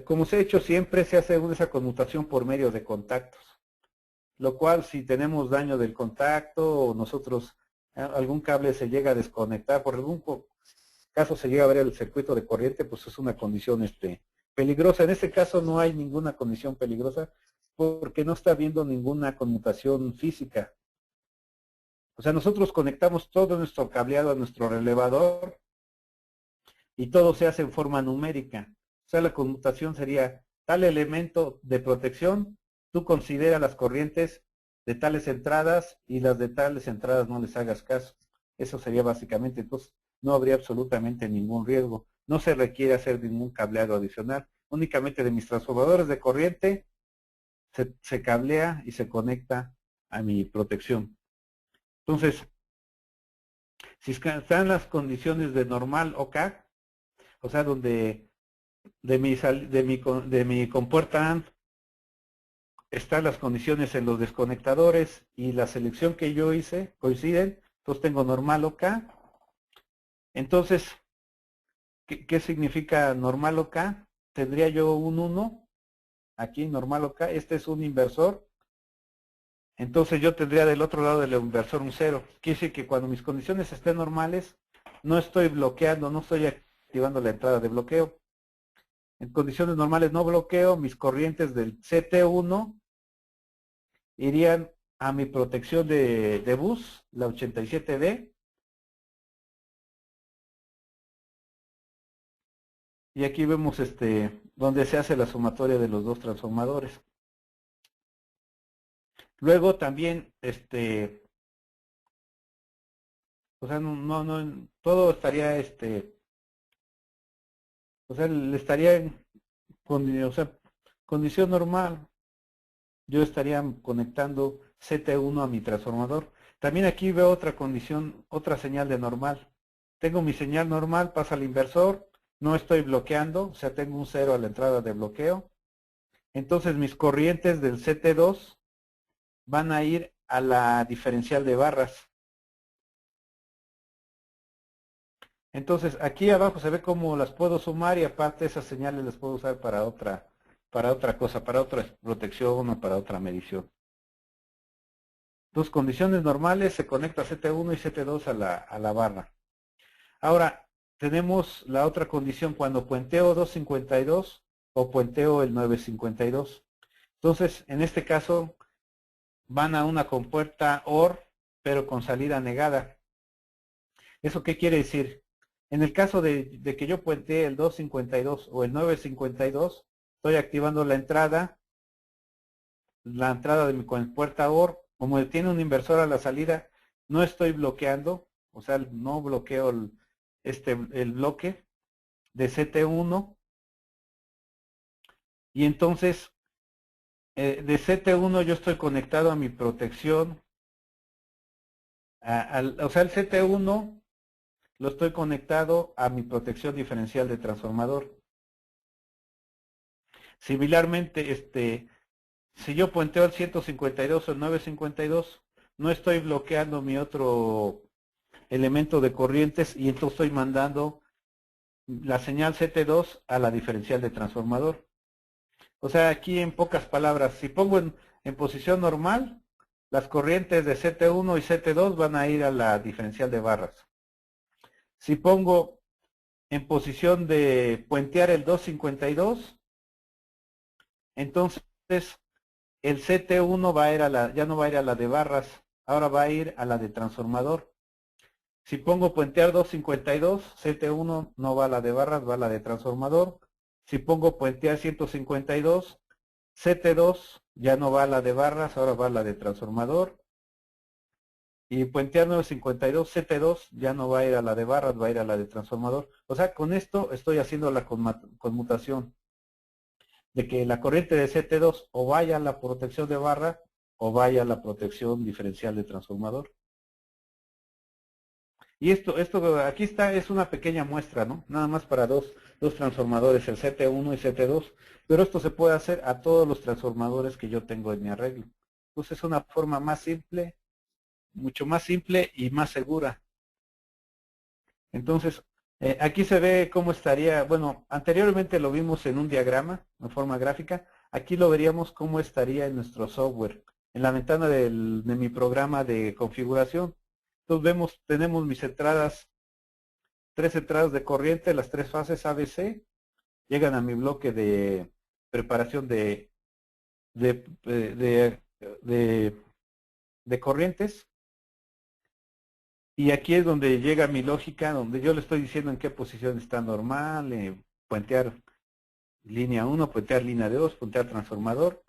Como se ha hecho siempre, se hace esa conmutación por medio de contactos. Lo cual, si tenemos daño del contacto o nosotros algún cable se llega a desconectar, por algún caso se llega a ver el circuito de corriente, pues es una condición peligrosa. En este caso no hay ninguna condición peligrosa porque no está habiendo ninguna conmutación física. O sea, nosotros conectamos todo nuestro cableado a nuestro relevador y todo se hace en forma numérica. O sea, la conmutación sería tal elemento de protección, tú considera las corrientes de tales entradas y las de tales entradas no les hagas caso. Eso sería básicamente, entonces no habría absolutamente ningún riesgo. No se requiere hacer ningún cableado adicional. Únicamente de mis transformadores de corriente se cablea y se conecta a mi protección. Entonces, si están las condiciones de normal OK, o sea, donde de mi compuerta AND están las condiciones en los desconectadores y la selección que yo hice coinciden, entonces tengo normal OK. Entonces, ¿qué significa normal OK? Tendría yo un 1, aquí normal OK, este es un inversor, entonces yo tendría del otro lado del inversor un 0. Quiere decir que cuando mis condiciones estén normales, no estoy bloqueando, no estoy activando la entrada de bloqueo. En condiciones normales no bloqueo, mis corrientes del CT1 irían a mi protección de bus, la 87D. Y aquí vemos donde se hace la sumatoria de los dos transformadores. Luego también, o sea, todo estaría, o sea, le estaría o sea, condición normal. Yo estaría conectando CT1 a mi transformador. También aquí veo otra condición, otra señal de normal. Tengo mi señal normal, pasa al inversor, no estoy bloqueando, o sea, tengo un 0 a la entrada de bloqueo. Entonces mis corrientes del CT2 van a ir a la diferencial de barras. Entonces aquí abajo se ve cómo las puedo sumar y aparte esas señales las puedo usar para otra cosa, para otra protección o para otra medición. Entonces, condiciones normales, se conecta CT1 y CT2 a la barra. Ahora, tenemos la otra condición cuando puenteo 252 o puenteo el 952. Entonces, en este caso, van a una compuerta OR, pero con salida negada. ¿Eso qué quiere decir? En el caso de que yo puentee el 252 o el 952, estoy activando la entrada de mi compuerta OR. Como tiene un inversor a la salida, no estoy bloqueando, o sea, no bloqueo el bloque de CT1. Y entonces, de CT1 yo estoy conectado a mi protección. O sea, el CT1 lo estoy conectado a mi protección diferencial de transformador. Similarmente, si yo puenteo el 152 o el 952, no estoy bloqueando mi otro elemento de corrientes y entonces estoy mandando la señal CT2 a la diferencial de transformador. O sea, aquí en pocas palabras, si pongo en posición normal, las corrientes de CT1 y CT2 van a ir a la diferencial de barras. Si pongo en posición de puentear el 252, entonces el CT1 va a ir ya no va a ir a la de barras, ahora va a ir a la de transformador. Si pongo puentear 252, CT1 no va a la de barras, va a la de transformador. Si pongo puentear 152, CT2 ya no va a la de barras, ahora va a la de transformador. Y puentear 952, CT2 ya no va a ir a la de barras, va a ir a la de transformador. O sea, con esto estoy haciendo la conmutación de que la corriente de CT2 o vaya a la protección de barra o vaya a la protección diferencial de transformador. Y esto aquí está, es una pequeña muestra, ¿no? Nada más para dos transformadores, el CT1 y CT2. Pero esto se puede hacer a todos los transformadores que yo tengo en mi arreglo. Entonces es una forma más simple, mucho más simple y más segura. Entonces, aquí se ve cómo estaría, bueno, anteriormente lo vimos en un diagrama, en forma gráfica. Aquí lo veríamos cómo estaría en nuestro software, en la ventana de mi programa de configuración. Entonces vemos, tenemos mis entradas, 3 entradas de corriente, las 3 fases ABC, llegan a mi bloque de preparación de, de, de, de corrientes. Y aquí es donde llega mi lógica, donde yo le estoy diciendo en qué posición está normal, puentear línea 1, puentear línea 2, puentear transformador.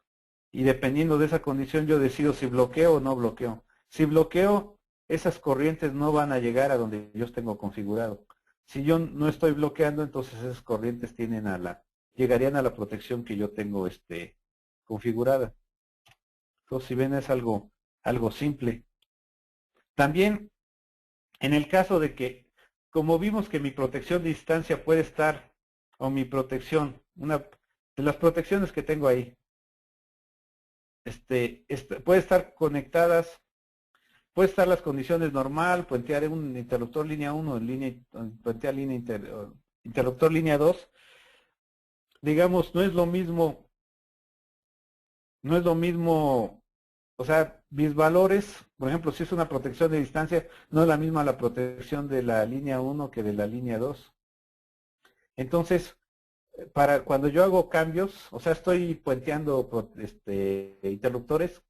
Y dependiendo de esa condición yo decido si bloqueo o no bloqueo. Si bloqueo, esas corrientes no van a llegar a donde yo tengo configurado. Si yo no estoy bloqueando, entonces esas corrientes llegarían a la protección que yo tengo configurada. Entonces, si ven, es algo simple. También, en el caso de que, como vimos que mi protección de distancia puede estar, o mi protección, una de las protecciones que tengo ahí, puede estar conectadas, puede estar las condiciones normal, puentear un interruptor línea 1, puentear interruptor línea 2. Digamos, no es lo mismo, o sea, mis valores, por ejemplo, si es una protección de distancia, no es la misma la protección de la línea 1 que de la línea 2. Entonces, para cuando yo hago cambios, o sea, estoy puenteando interruptores,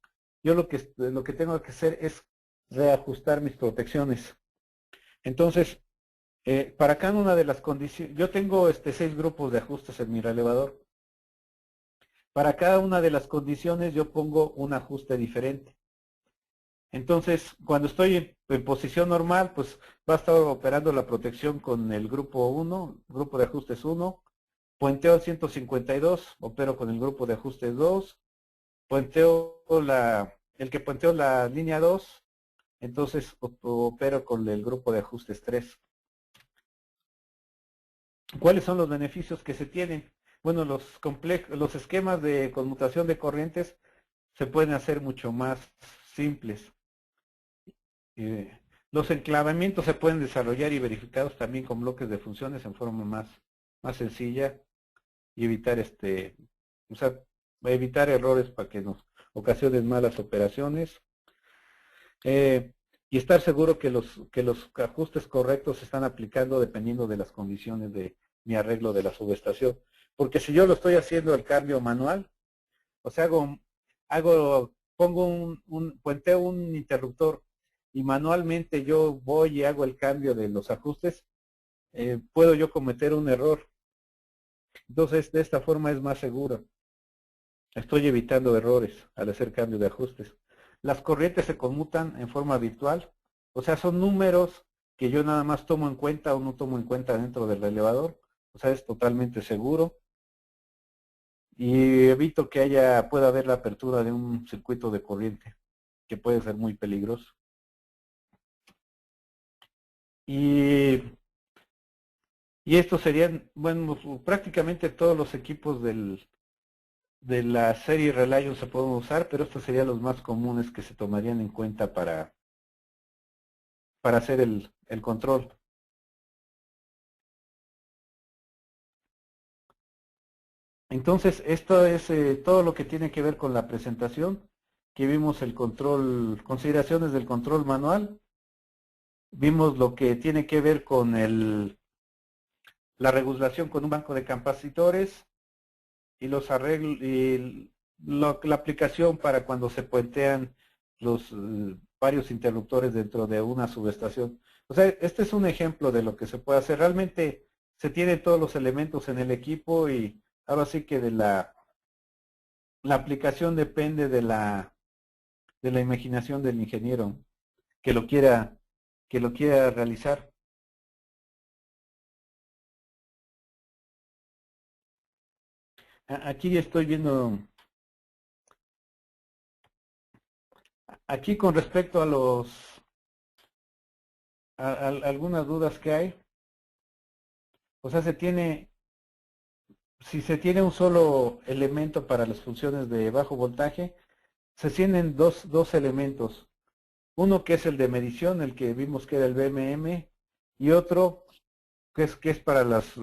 yo lo que tengo que hacer es reajustar mis protecciones. Entonces, para cada una de las condiciones, yo tengo 6 grupos de ajustes en mi relevador. Para cada una de las condiciones yo pongo un ajuste diferente. Entonces, cuando estoy en posición normal, pues va a estar operando la protección con el grupo 1, grupo de ajustes 1, puenteo al 152, opero con el grupo de ajustes 2, el que puenteo la línea 2, entonces opero con el grupo de ajustes 3. ¿Cuáles son los beneficios que se tienen? Bueno, los esquemas de conmutación de corrientes se pueden hacer mucho más simples. Los enclavamientos se pueden desarrollar y verificados también con bloques de funciones en forma más sencilla y o sea, evitar errores para que nos ocasionen malas operaciones. Y estar seguro que los ajustes correctos se están aplicando dependiendo de las condiciones de mi arreglo de la subestación. Porque si yo lo estoy haciendo el cambio manual, o sea, pongo puenteo un interruptor y manualmente yo voy y hago el cambio de los ajustes, puedo yo cometer un error. Entonces, de esta forma es más seguro. Estoy evitando errores al hacer cambio de ajustes. Las corrientes se conmutan en forma virtual, o sea, son números que yo nada más tomo en cuenta o no tomo en cuenta dentro del relevador, o sea, es totalmente seguro. Y evito que pueda haber la apertura de un circuito de corriente, que puede ser muy peligroso. Y estos serían, bueno, prácticamente todos los equipos de la serie Reliant se pueden usar, pero estos serían los más comunes que se tomarían en cuenta para hacer el control. Entonces, esto es todo lo que tiene que ver con la presentación, que vimos el control, consideraciones del control manual, vimos lo que tiene que ver con la regulación con un banco de capacitores y los arreglos y la aplicación para cuando se puentean los varios interruptores dentro de una subestación. O sea, este es un ejemplo de lo que se puede hacer. Realmente se tienen todos los elementos en el equipo y ahora sí que la aplicación depende de la imaginación del ingeniero que lo quiera realizar. Aquí estoy viendo, aquí con respecto algunas dudas que hay. O sea, si se tiene un solo elemento para las funciones de bajo voltaje, se tienen dos elementos. Uno que es el de medición, el que vimos que era el BMM, y otro que es para las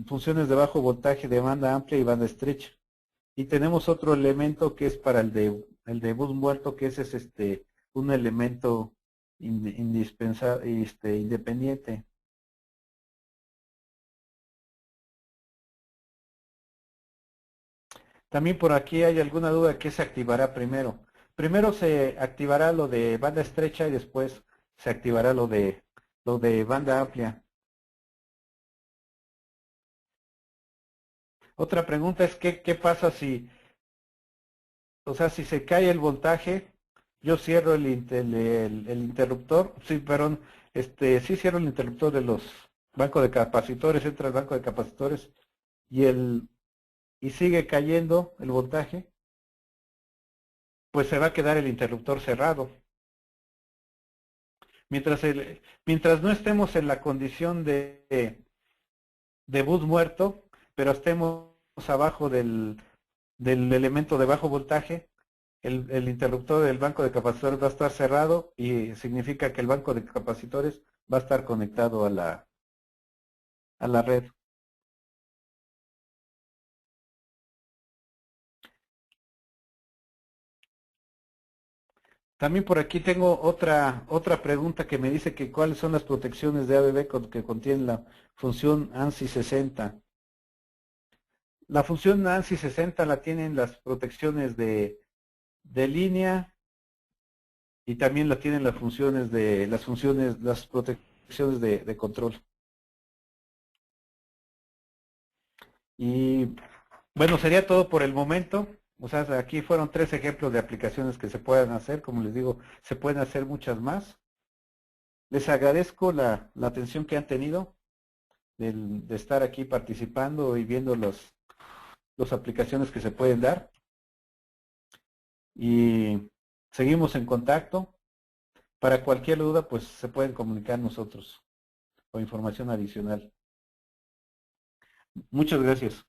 funciones de bajo voltaje de banda amplia y banda estrecha. Y tenemos otro elemento que es para el de bus muerto, que ese es un elemento indispensable, independiente. También por aquí hay alguna duda que se activará primero. Primero se activará lo de banda estrecha y después se activará lo de banda amplia. Otra pregunta es qué pasa o sea, si se cae el voltaje, yo cierro el interruptor, sí, perdón, sí cierro el interruptor de los bancos de capacitores, entra el banco de capacitores y y sigue cayendo el voltaje, pues se va a quedar el interruptor cerrado. Mientras no estemos en la condición de bus muerto, pero estemos abajo del elemento de bajo voltaje, el interruptor del banco de capacitores va a estar cerrado y significa que el banco de capacitores va a estar conectado a la red. También por aquí tengo otra pregunta que me dice que cuáles son las protecciones de ABB que contienen la función ANSI 60. La función ANSI 60 la tienen las protecciones de línea y también la tienen las protecciones de control. Y bueno, sería todo por el momento. O sea, aquí fueron 3 ejemplos de aplicaciones que se pueden hacer. Como les digo, se pueden hacer muchas más. Les agradezco la atención que han tenido de estar aquí participando y viendo las aplicaciones que se pueden dar. Y seguimos en contacto. Para cualquier duda, pues se pueden comunicar nosotros o información adicional. Muchas gracias.